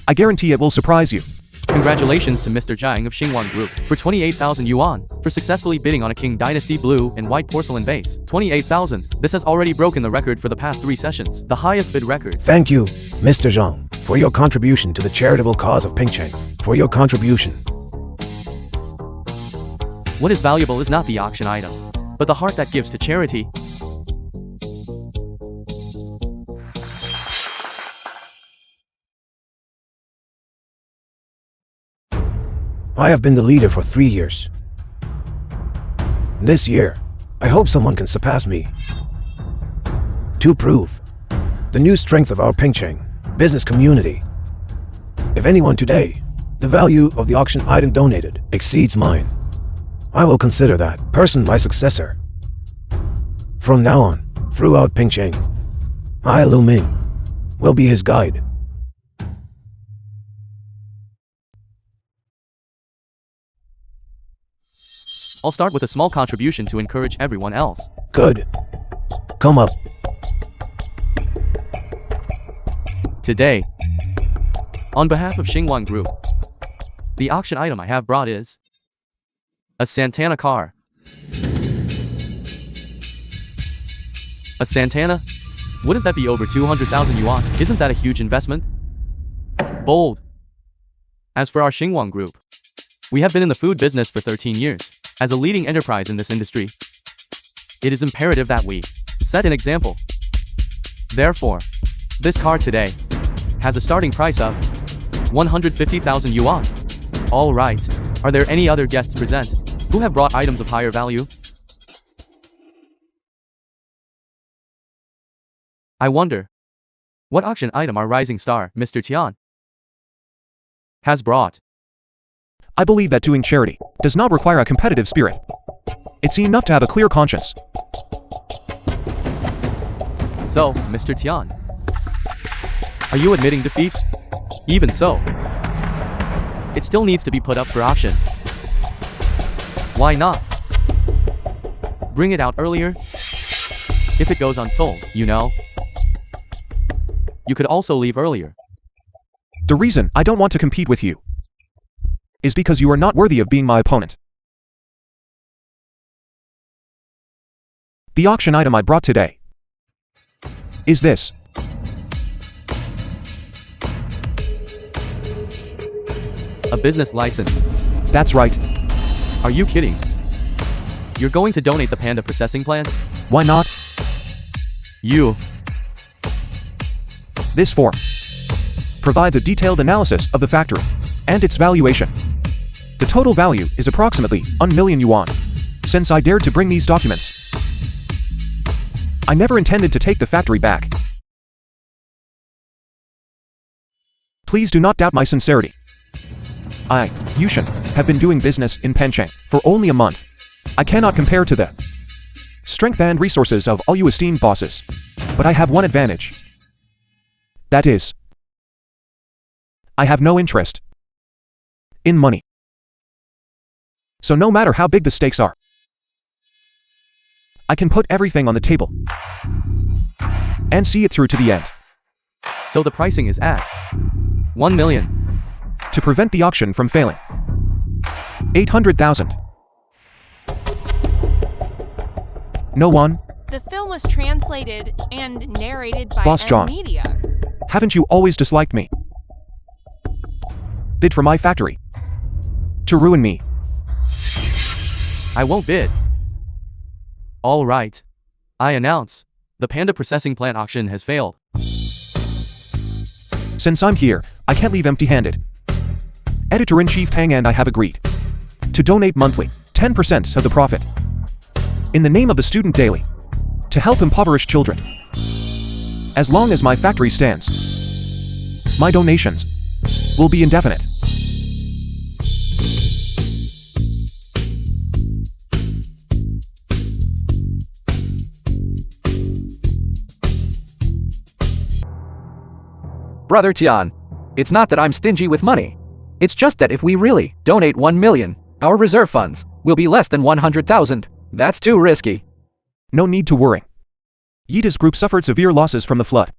B: I guarantee it will surprise you.
C: Congratulations to Mr. Zhang of Xinguang Group for 28,000 yuan for successfully bidding on a King Dynasty blue and white porcelain vase. 28,000. This has already broken the record for the past 3 sessions, the highest bid record.
I: thank you, Mr. Zhang. for your contribution to the charitable cause of Pingcheng. For your contribution.
C: What is valuable is not the auction item, but the heart that gives to charity.
I: I have been the leader for 3 years. This year, I hope someone can surpass me. To prove the new strength of our Pingcheng business community. If anyone today, the value of the auction item donated exceeds mine, I will consider that person my successor. From now on, throughout Pingcheng, I, Lu Ming, will be his guide.
C: I'll start with a small contribution to encourage everyone else.
I: Good. Come up.
C: Today, on behalf of Xinguang Group, the auction item I have brought is a Santana car. A Santana? Wouldn't that be over 200,000 yuan? Isn't that a huge investment? Bold. As for our Xinguang Group, we have been in the food business for 13 years. As a leading enterprise in this industry, it is imperative that we set an example. Therefore, this car today has a starting price of 150,000 yuan. All right. Are there any other guests present who have brought items of higher value? I wonder what auction item our rising star, Mr. Tian, has brought.
B: I believe that doing charity does not require a competitive spirit. It's enough to have a clear conscience.
C: So, Mr. Tian, are you admitting defeat? Even so, it still needs to be put up for auction. Why not bring it out earlier? If it goes unsold, you know. You could also leave earlier.
B: The reason I don't want to compete with you is because you are not worthy of being my opponent. The auction item I brought today is this.
C: A business license.
B: That's right.
C: Are you kidding? You're going to donate the panda processing plant?
B: Why not?
C: You.
B: This form provides a detailed analysis of the factory and its valuation. The total value is approximately 1 million yuan. Since I dared to bring these documents, I never intended to take the factory back. Please do not doubt my sincerity. I, Yushin, have been doing business in Pingcheng for only a month. I cannot compare to the strength and resources of all you esteemed bosses. But I have one advantage. That is, I have no interest in money. So no matter how big the stakes are, I can put everything on the table and see it through to the end.
C: So the pricing is at 1 million.
B: To prevent the auction from failing, 800,000. No one?
D: The film was translated and narrated by
B: Boss John.
D: Media.
B: Haven't you always disliked me? Bid for my factory to ruin me.
C: I won't bid. All right. I announce, the panda processing plant auction has failed.
B: Since I'm here, I can't leave empty-handed. Editor-in-Chief Tang and I have agreed to donate monthly 10% of the profit in the name of the Student Daily to help impoverished children. As long as my factory stands, my donations will be indefinite.
F: Brother Tian, it's not that I'm stingy with money. It's just that if we really donate 1 million, our reserve funds will be less than 100,000. That's too risky.
B: No need to worry. Yida's group suffered severe losses from the flood.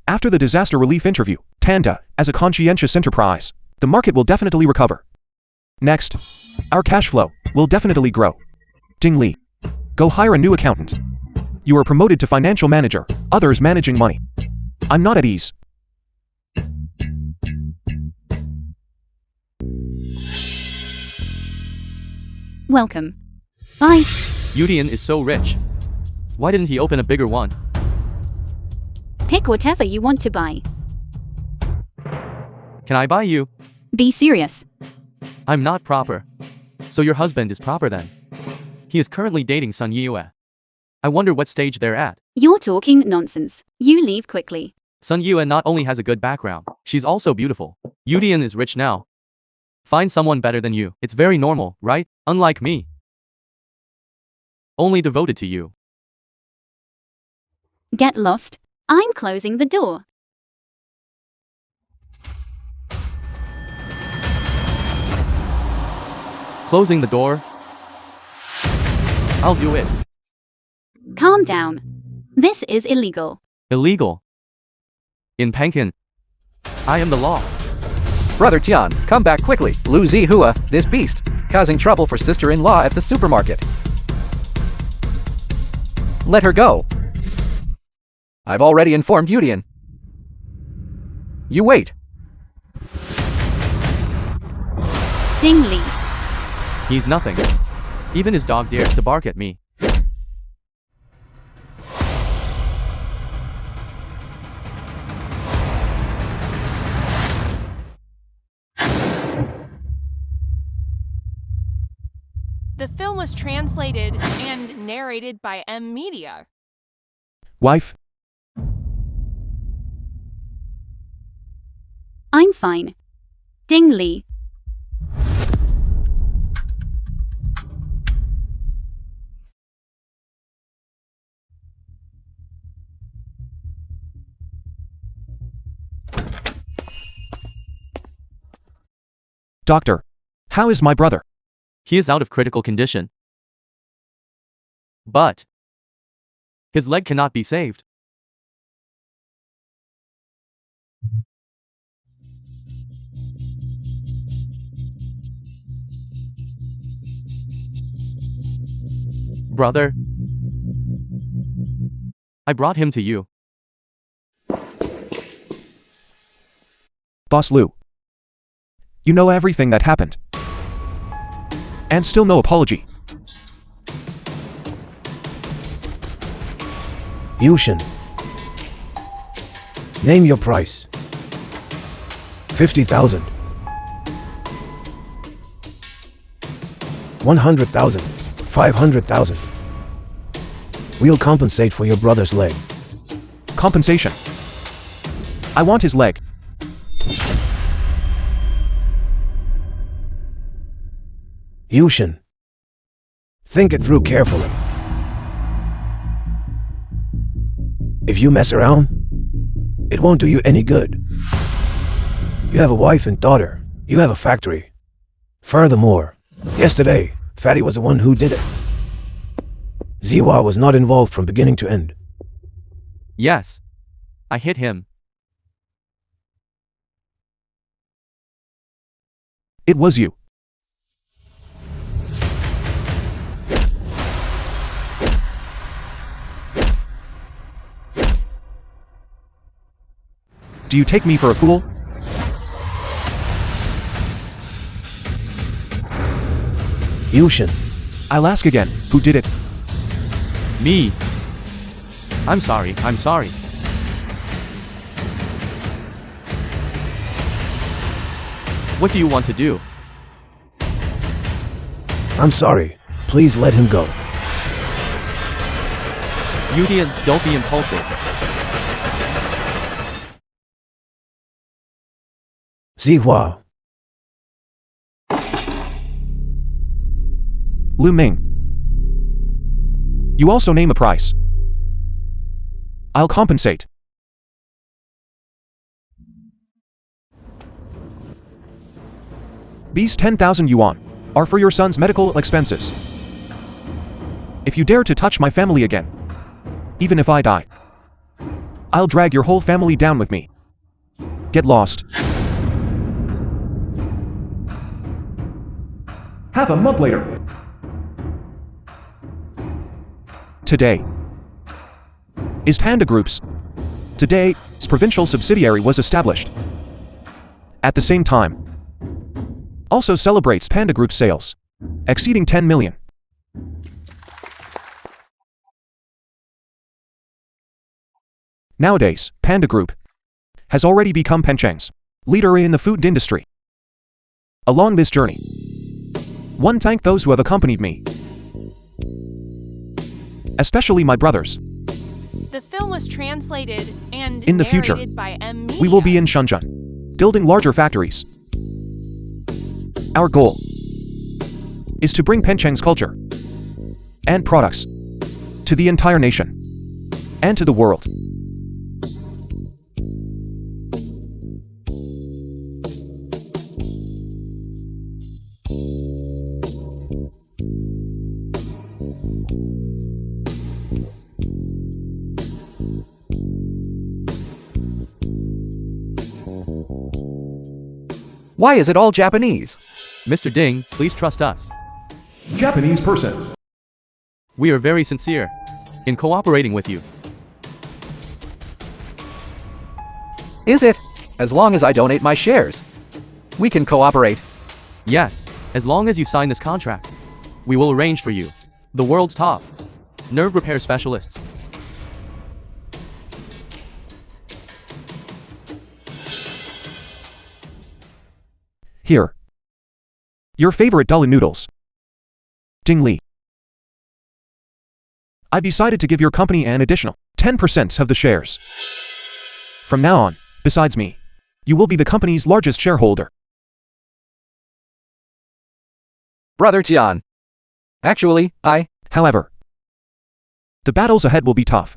B: After the disaster relief interview, Tanda, as a conscientious enterprise, the market will definitely recover. Next, our cash flow will definitely grow. Ding Li, go hire a new accountant. You are promoted to financial manager, others managing money. I'm not at ease.
E: Welcome. Bye.
C: Yudian is so rich. Why didn't he open a bigger one?
E: Pick whatever you want to buy.
C: Can I buy you?
E: Be serious.
C: I'm not proper. So your husband is proper then? He is currently dating Sun Yue. I wonder what stage they're at.
E: You're talking nonsense. You leave quickly.
C: Sun Yue not only has a good background, she's also beautiful. Yudian is rich now. Find someone better than you. It's very normal, right? Unlike me. Only devoted to you.
E: Get lost. I'm closing the door.
C: Closing the door. I'll do it.
E: Calm down. This is illegal.
C: Illegal. In Pankin. I am the law.
F: Brother Tian, come back quickly. Lu Zihua, this beast, causing trouble for sister-in-law at the supermarket. Let her go. I've already informed Yudian. You wait.
E: Ding Li.
C: He's nothing. Even his dog dares to bark at me.
D: The film was translated and narrated by M Media.
B: Wife?
E: I'm fine. Ding Li.
B: Doctor, how is my brother?
C: He is out of critical condition. But his leg cannot be saved. Brother, I brought him to you.
B: Boss Lu. You know everything that happened. And still no apology.
I: Yushin. Name your price. 50,000. 100,000. 500,000. We'll compensate for your brother's leg.
B: Compensation. I want his leg.
I: Yushin. Think it through carefully. If you mess around, it won't do you any good. You have a wife and daughter. You have a factory. Furthermore, yesterday, Fatty was the one who did it. Ziwa was not involved from beginning to end.
C: Yes. I hit him.
B: It was you. Do you take me for a fool?
I: Yushin.
B: I'll ask again, who did it?
C: Me. I'm sorry. What do you want to do?
I: I'm sorry. Please let him go.
C: Yudian, don't be impulsive.
I: Zihua.
B: Lu Ming. You also name a price. I'll compensate. These 10,000 yuan are for your son's medical expenses. If you dare to touch my family again, even if I die, I'll drag your whole family down with me. Get lost.
H: Half a month later.
B: Today is Panda Group's. Today's provincial subsidiary was established. At the same time, also celebrates Panda Group sales. exceeding 10 million. Nowadays, Panda Group has already become Penchang's leader in the food industry. Along this journey, one thank those who have accompanied me, especially my brothers.
D: The film was translated and
B: In the future,
D: narrated by M.
B: we will be in Shenzhen, building larger factories. Our goal is to bring Penchang's culture and products to the entire nation and to the world.
F: Why is it all Japanese?
C: Mr. Ding, please trust us.
H: Japanese person.
C: We are very sincere in cooperating with you.
F: Is it? As long as I donate my shares, we can cooperate.
C: Yes, as long as you sign this contract, we will arrange for you the world's top nerve repair specialists.
B: Here. Your favorite Dulin noodles. Ding Li. I've decided to give your company an additional 10% of the shares. From now on, besides me, you will be the company's largest shareholder.
F: Brother Tian. Actually,
B: However, the battles ahead will be tough.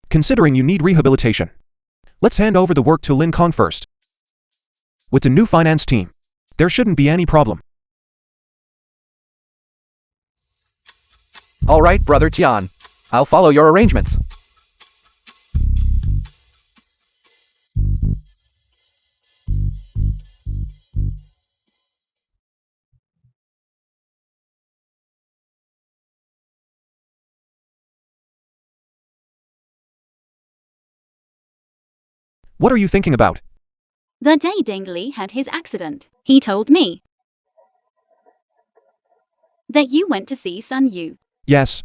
B: Considering you need rehabilitation, let's hand over the work to Lin Kong first. With the new finance team, there shouldn't be any problem.
F: All right, Brother Tian. I'll follow your arrangements.
B: What are you thinking about?
E: The day Ding Li had his accident, he told me that you went to see Sun Yu.
B: Yes.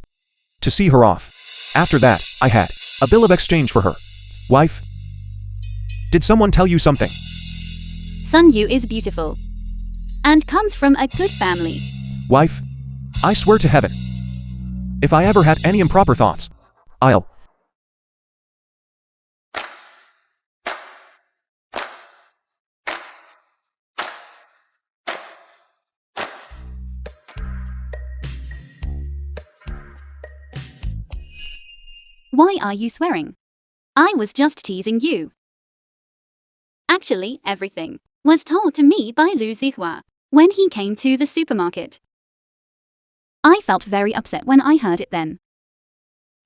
B: To see her off. After that, I had a bill of exchange for her. Wife? Did someone tell you something?
E: Sun Yu is beautiful and comes from a good family.
B: Wife? I swear to heaven, if I ever had any improper thoughts, I'll...
E: Why are you swearing? I was just teasing you. Actually, everything was told to me by Lu Zihua when he came to the supermarket. I felt very upset when I heard it then.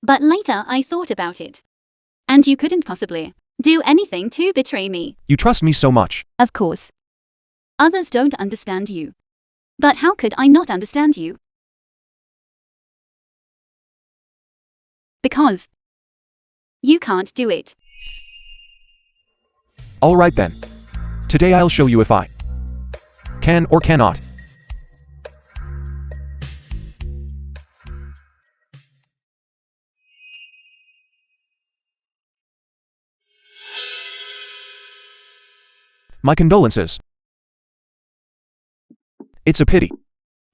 E: But later I thought about it. And you couldn't possibly do anything to betray me.
B: You trust me so much.
E: Of course. Others don't understand you. But how could I not understand you? Because you can't do it.
B: All right then. Today I'll show you if I can or cannot. My condolences. It's a pity.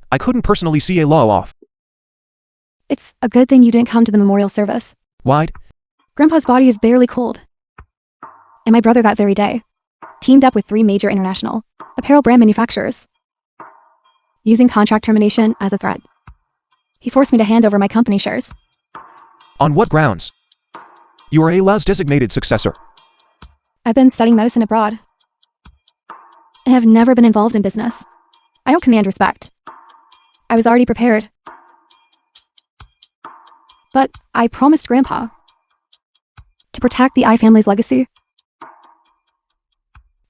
B: I couldn't personally see a law off.
A: It's a good thing you didn't come to the memorial service.
B: Why?
A: Grandpa's body is barely cold. And my brother that very day teamed up with 3 major international apparel brand manufacturers, using contract termination as a threat. He forced me to hand over my company shares.
B: On what grounds? You are A Lau's designated successor.
A: I've been studying medicine abroad and have never been involved in business. I don't command respect. I was already prepared. But I promised Grandpa to protect the I family's legacy.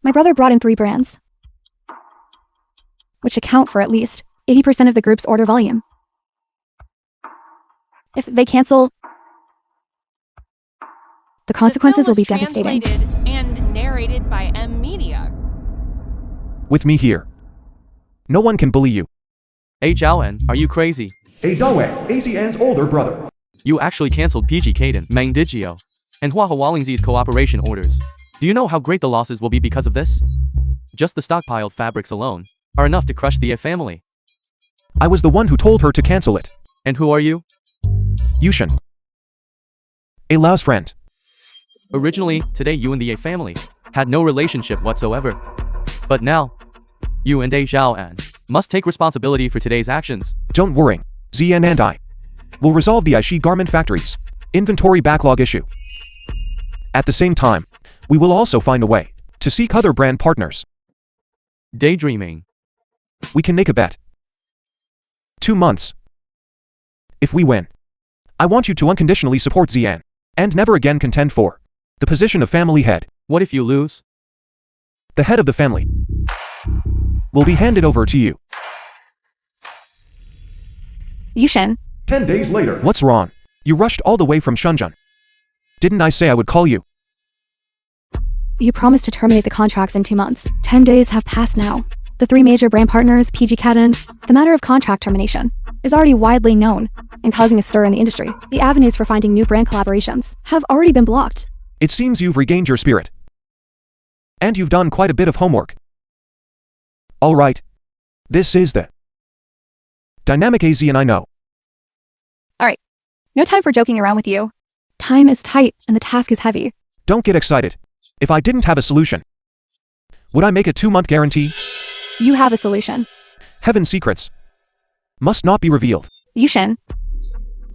A: My brother brought in 3 brands, which account for at least 80% of the group's order volume. If they cancel, the consequences will be devastating.
D: Translated and narrated by M Media.
B: With me here, no one can bully you.
C: Hey Zhaoan, are you crazy?
H: A Dawei, AZN's older brother.
C: You actually cancelled PG Caden, Mang Digio, and Hua Hawalingzi's cooperation orders. Do you know how great the losses will be because of this? Just the stockpiled fabrics alone are enough to crush the A family.
B: I was the one who told her to cancel it.
C: And who are you?
B: Yushin. A Lao's friend.
C: Originally, today you and the A family had no relationship whatsoever. But now, you and A Zhaoan must take responsibility for today's actions.
B: Don't worry. ZN and I will resolve the Aishi garment factory's inventory backlog issue. At the same time, we will also find a way to seek other brand partners.
C: Daydreaming.
B: We can make a bet. 2 months. If we win, I want you to unconditionally support ZN and never again contend for the position of family head.
C: What if you lose?
B: The head of the family will be handed over to you.
A: Yushin,
H: 10 days later.
B: What's wrong? You rushed all the way from Shenzhen. Didn't I say I would call you?
A: you promised to terminate the contracts in 2 months. 10 days have passed now. The 3 major brand partners, PG Caden, the matter of contract termination is already widely known and causing a stir in the industry. The avenues for finding new brand collaborations have already been blocked.
B: It seems you've regained your spirit. And you've done quite a bit of homework. All right. This is the dynamic AZ and I know.
A: Alright. No time for joking around with you. Time is tight and the task is heavy.
B: Don't get excited. If I didn't have a solution, would I make a 2-month guarantee?
A: You have a solution.
B: Heaven secrets must not be revealed.
A: Yushin.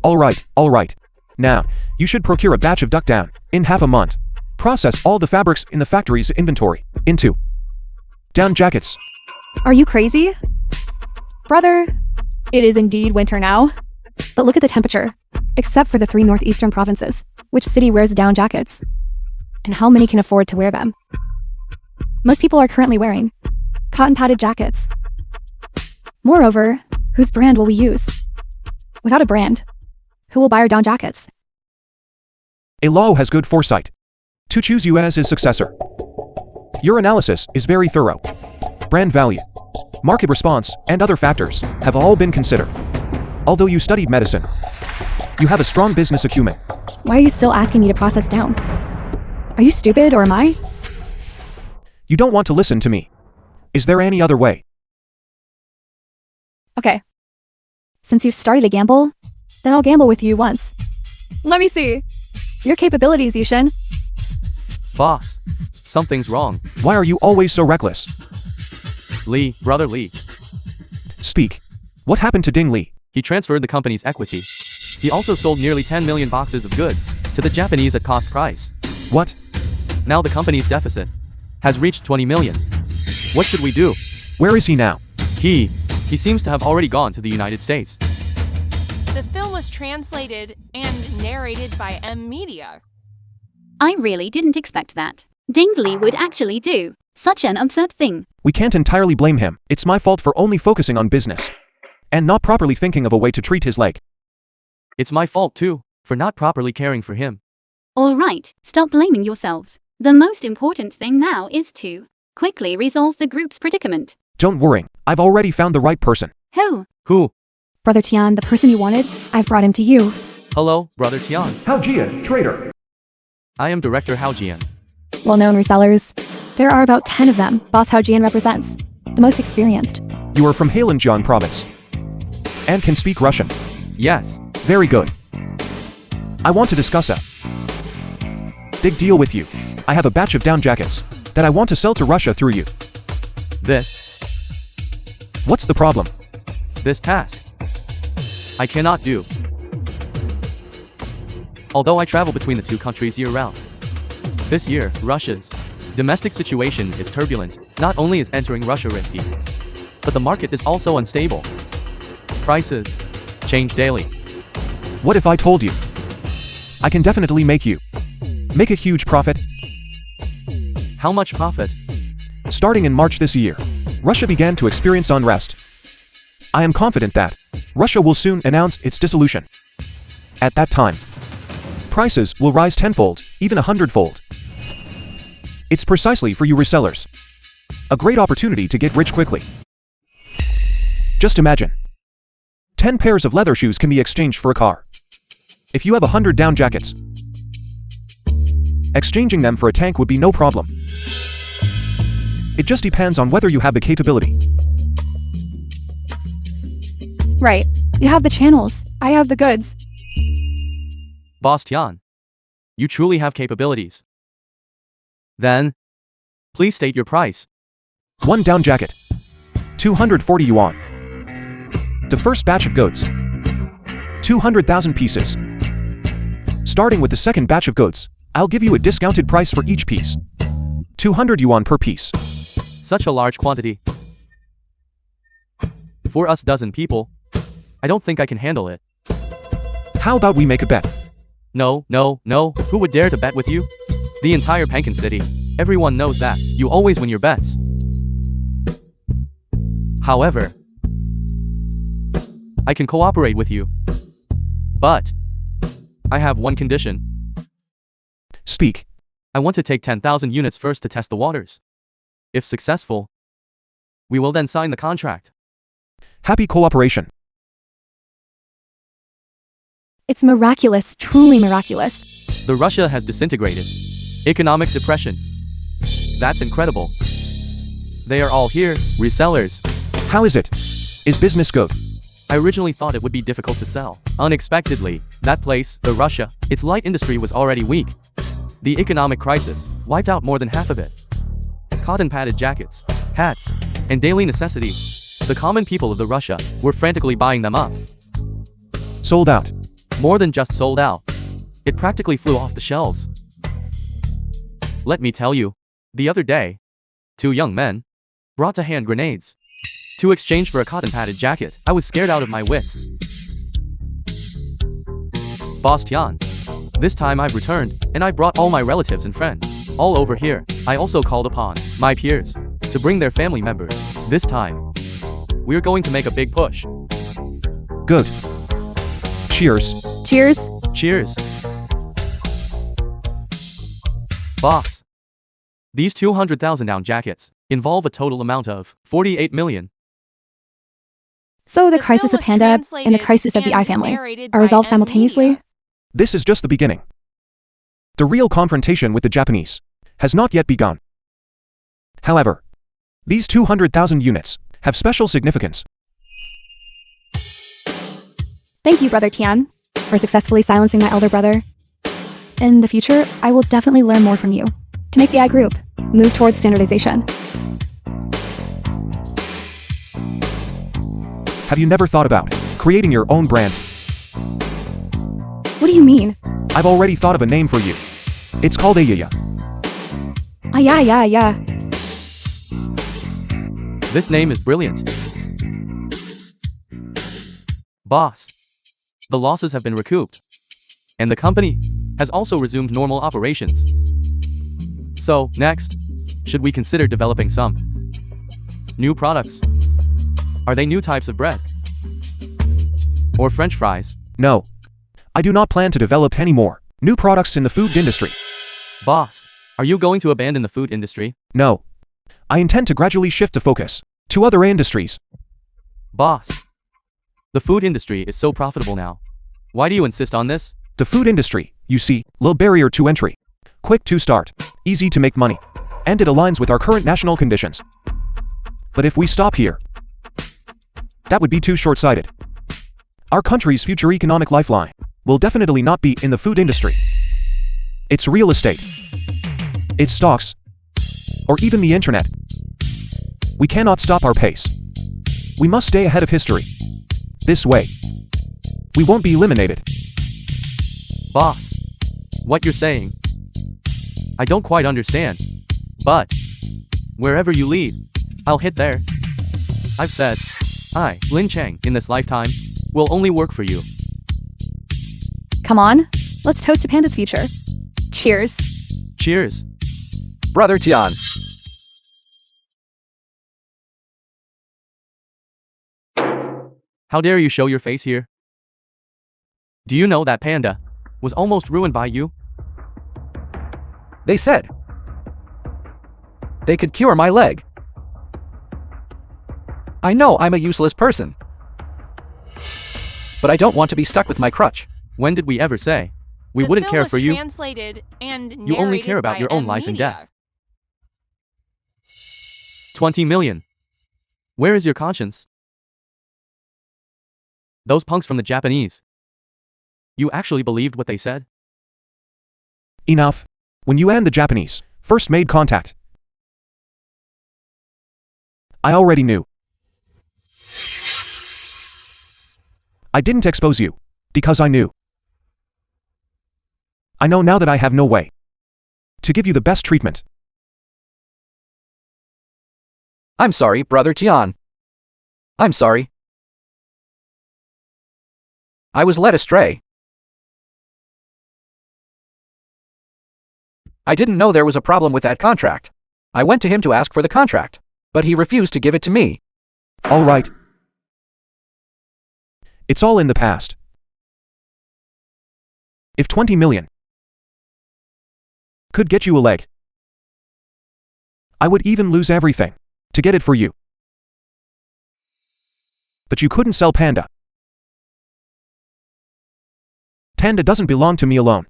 B: All right. Now, you should procure a batch of duck down in half a month. Process all the fabrics in the factory's inventory into down jackets.
A: Are you crazy? Brother, it is indeed winter now. But look at the temperature. Except for the 3 northeastern provinces. Which city wears down jackets? And how many can afford to wear them? Most people are currently wearing cotton padded jackets. Moreover, whose brand will we use? Without a brand, who will buy our down jackets?
B: A law has good foresight to choose you as his successor. Your analysis is very thorough. Brand value, market response, and other factors have all been considered. Although you studied medicine, you have a strong business acumen.
A: Why are you still asking me to process down? Are you stupid or am I?
B: You don't want to listen to me. Is there any other way?
A: Okay. Since you've started a gamble, then I'll gamble with you once. Let me see. Your capabilities, Yushin.
C: Boss, something's wrong.
B: Why are you always so reckless?
C: Lee, brother Lee.
B: Speak. What happened to Ding Li?
C: He transferred the company's equity. He also sold nearly 10 million boxes of goods to the Japanese at cost price.
B: What?
C: Now the company's deficit has reached 20 million. What should we do?
B: Where is he now?
C: He seems to have already gone to the United States.
D: The film was translated and narrated by M Media.
E: I really didn't expect that. Ding Li would actually do such an absurd thing.
B: We can't entirely blame him. It's my fault for only focusing on business and not properly thinking of a way to treat his leg.
C: It's my fault too, for not properly caring for him.
E: All right, stop blaming yourselves. The most important thing now is to quickly resolve the group's predicament.
B: Don't worry, I've already found the right person.
E: Who?
C: Who?
A: Brother Tian, the person you wanted, I've brought him to you.
C: Hello, brother Tian.
H: Hao Jian, trader.
C: I am Director Hao Jian.
A: Well-known resellers. There are about 10 of them. Boss Hao Jian represents. The most experienced.
B: You are from Heilongjiang province and can speak Russian.
C: Yes.
B: Very good. I want to discuss a big deal with you. I have a batch of down jackets that I want to sell to Russia through you. What's the problem?
C: This task I cannot do. Although I travel between the 2 countries year-round. This year, Russia's domestic situation is turbulent. Not only is entering Russia risky, but the market is also unstable. Prices change daily.
B: What if I told you I can definitely make a huge profit?
C: How much profit?
B: Starting in March this year, Russia began to experience unrest. I am confident that Russia will soon announce its dissolution. At that time, prices will rise 10-fold, even 100-fold. It's precisely for you resellers. A great opportunity to get rich quickly. Just imagine, 10 pairs of leather shoes can be exchanged for a car. If you have 100 down jackets, exchanging them for a tank would be no problem. It just depends on whether you have the capability.
A: Right. You have the channels. I have the goods.
C: Boss Tian, you truly have capabilities. Then, please state your price.
B: 1 down jacket. 240 yuan. The first batch of goods. 200,000 pieces. Starting with the second batch of goods, I'll give you a discounted price for each piece. 200 yuan per piece.
C: Such a large quantity. For us dozen people, I don't think I can handle it.
B: How about we make a bet?
C: No. Who would dare to bet with you? The entire Pankin City. Everyone knows that. You always win your bets. However, I can cooperate with you. But I have one condition.
B: Speak.
C: I want to take 10,000 units first to test the waters. If successful, we will then sign the contract.
B: Happy cooperation.
A: It's miraculous, truly miraculous.
C: The Russia has disintegrated. Economic depression. That's incredible. They are all here, resellers.
B: How is it? Is business good?
C: I originally thought it would be difficult to sell. Unexpectedly, that place, the Russia, its light industry was already weak. The economic crisis wiped out more than half of it. Cotton padded jackets, hats, and daily necessities. The common people of the Russia were frantically buying them up.
B: Sold out.
C: More than just sold out. It practically flew off the shelves. Let me tell you, the other day, 2 young men brought to hand grenades to exchange for a cotton padded jacket. I was scared out of my wits. Boss Tian, this time I've returned, and I brought all my relatives and friends, all over here. I also called upon my peers to bring their family members. This time, we're going to make a big push.
B: Good. Cheers.
A: Cheers.
C: Cheers. Boss, these 200,000 down jackets involve a total amount of 48 million.
A: So the
D: The
A: crisis
D: film
A: of
D: was
A: Panda and the
D: translated
A: crisis of the
D: and
A: I family
D: narrated
A: are
D: by
A: resolved
D: M.
A: simultaneously?
D: Media.
B: This is just the beginning. The real confrontation with the Japanese has not yet begun. However, these 200,000 units have special significance.
A: Thank you, Brother Tian, for successfully silencing my elder brother. In the future, I will definitely learn more from you to make the I group move towards standardization.
B: Have you never thought about creating your own brand?
A: What do you mean?
B: I've already thought of a name for you. It's called Ayaya.
A: Yeah.
C: This name is brilliant. Boss, the losses have been recouped, and the company has also resumed normal operations. So, next, should we consider developing some new products? Are they new types of bread? Or French fries?
B: No. I do not plan to develop any more new products in the food industry.
C: Boss, are you going to abandon the food industry?
B: No. I intend to gradually shift the focus to other industries.
C: Boss, the food industry is so profitable now. Why do you insist on this?
B: The food industry, you see, low barrier to entry, quick to start, easy to make money, and it aligns with our current national conditions. But if we stop here, that would be too short-sighted. Our country's future economic lifeline will definitely not be in the food industry. It's real estate, it's stocks, or even the internet. We cannot stop our pace. We must stay ahead of history. This way, we won't be eliminated.
C: Boss, what you're saying, I don't quite understand. But wherever you lead, I'll hit there. I've said, I, Lin Chang, in this lifetime, will only work for you.
A: Come on, let's toast to Panda's future. Cheers.
C: Cheers.
F: Brother Tian.
C: How dare you show your face here? Do you know that Panda was almost ruined by you?
F: They said they could cure my leg. I know I'm a useless person. but I don't want to be stuck with my crutch.
C: When did we ever say we
D: The
C: wouldn't
D: film
C: care
D: was
C: for you?
D: translated and
C: You only
D: narrated
C: care about
D: by
C: your own
D: M
C: life and
D: Media.
C: death. 20 million. Where is your conscience? Those punks from the Japanese. You actually believed what they said?
B: Enough. When you and the Japanese first made contact, I already knew. I didn't expose you, because I knew. I know now that I have no way to give you the best treatment.
F: I'm sorry, Brother Tian. I'm sorry. I was led astray. I didn't know there was a problem with that contract. I went to him to ask for the contract, but he refused to give it to me.
B: All right. It's all in the past. If 20 million could get you a leg, I would even lose everything to get it for you. But you couldn't sell Panda. Panda doesn't belong to me alone.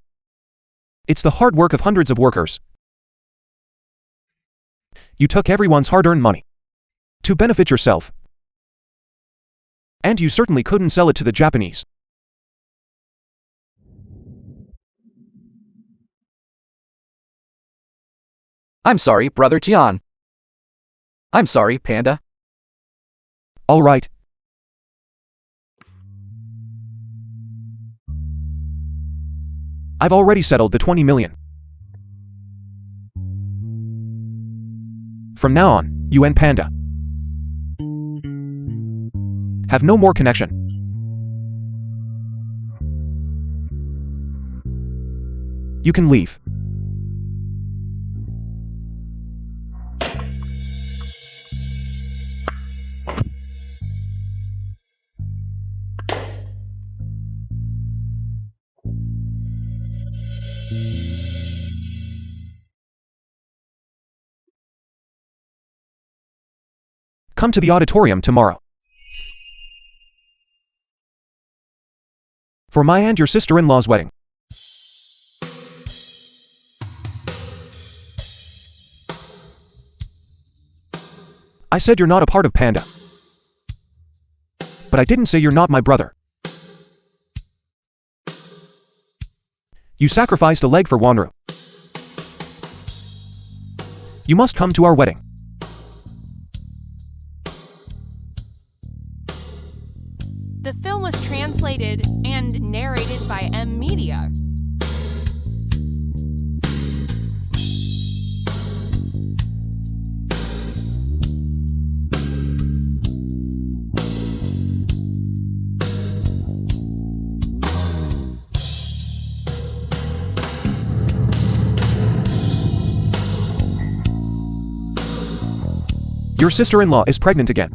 B: It's the hard work of hundreds of workers. You took everyone's hard-earned money to benefit yourself. And you certainly couldn't sell it to the Japanese.
F: I'm sorry, Brother Tian. I'm sorry, Panda.
B: All right. I've already settled the 20 million. From now on, you and Panda have no more connection. You can leave. Come to the auditorium tomorrow for my and your sister-in-law's wedding. I said you're not a part of Panda, but I didn't say you're not my brother. You sacrificed a leg for Wanru. You must come to our wedding.
D: The film was translated and narrated by M Media.
B: Your sister-in-law is pregnant again.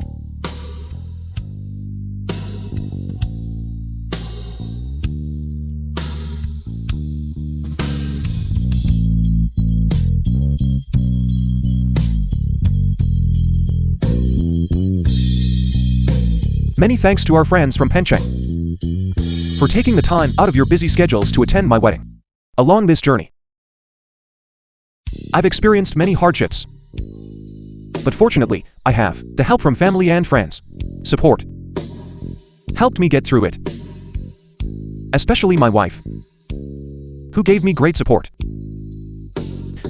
B: Many thanks to our friends from Pencheng for taking the time out of your busy schedules to attend my wedding. Along this journey, I've experienced many hardships, but fortunately, I have the help from family and friends. Support helped me get through it, especially my wife, who gave me great support,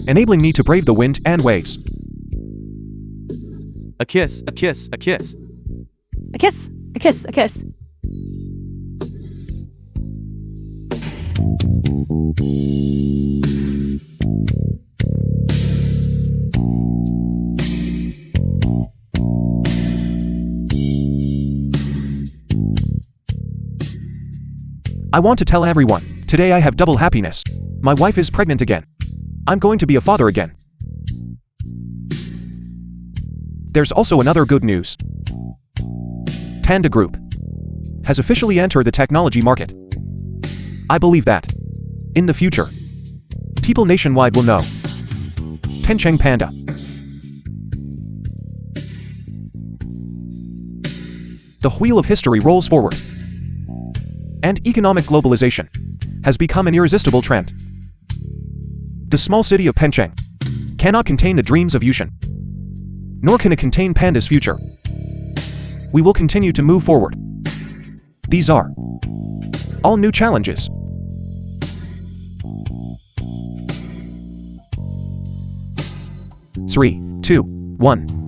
B: enabling me to brave the wind and waves.
C: A kiss, a kiss, a kiss.
A: A kiss, a kiss, a kiss.
B: I want to tell everyone, today I have double happiness. My wife is pregnant again. I'm going to be a father again. There's also another good news. Panda Group has officially entered the technology market. I believe that, in the future, people nationwide will know Pencheng Panda. The wheel of history rolls forward. and economic globalization has become an irresistible trend. The small city of Pencheng cannot contain the dreams of Yushin, nor can it contain Panda's future. We will continue to move forward. These are all new challenges. Three, two, one.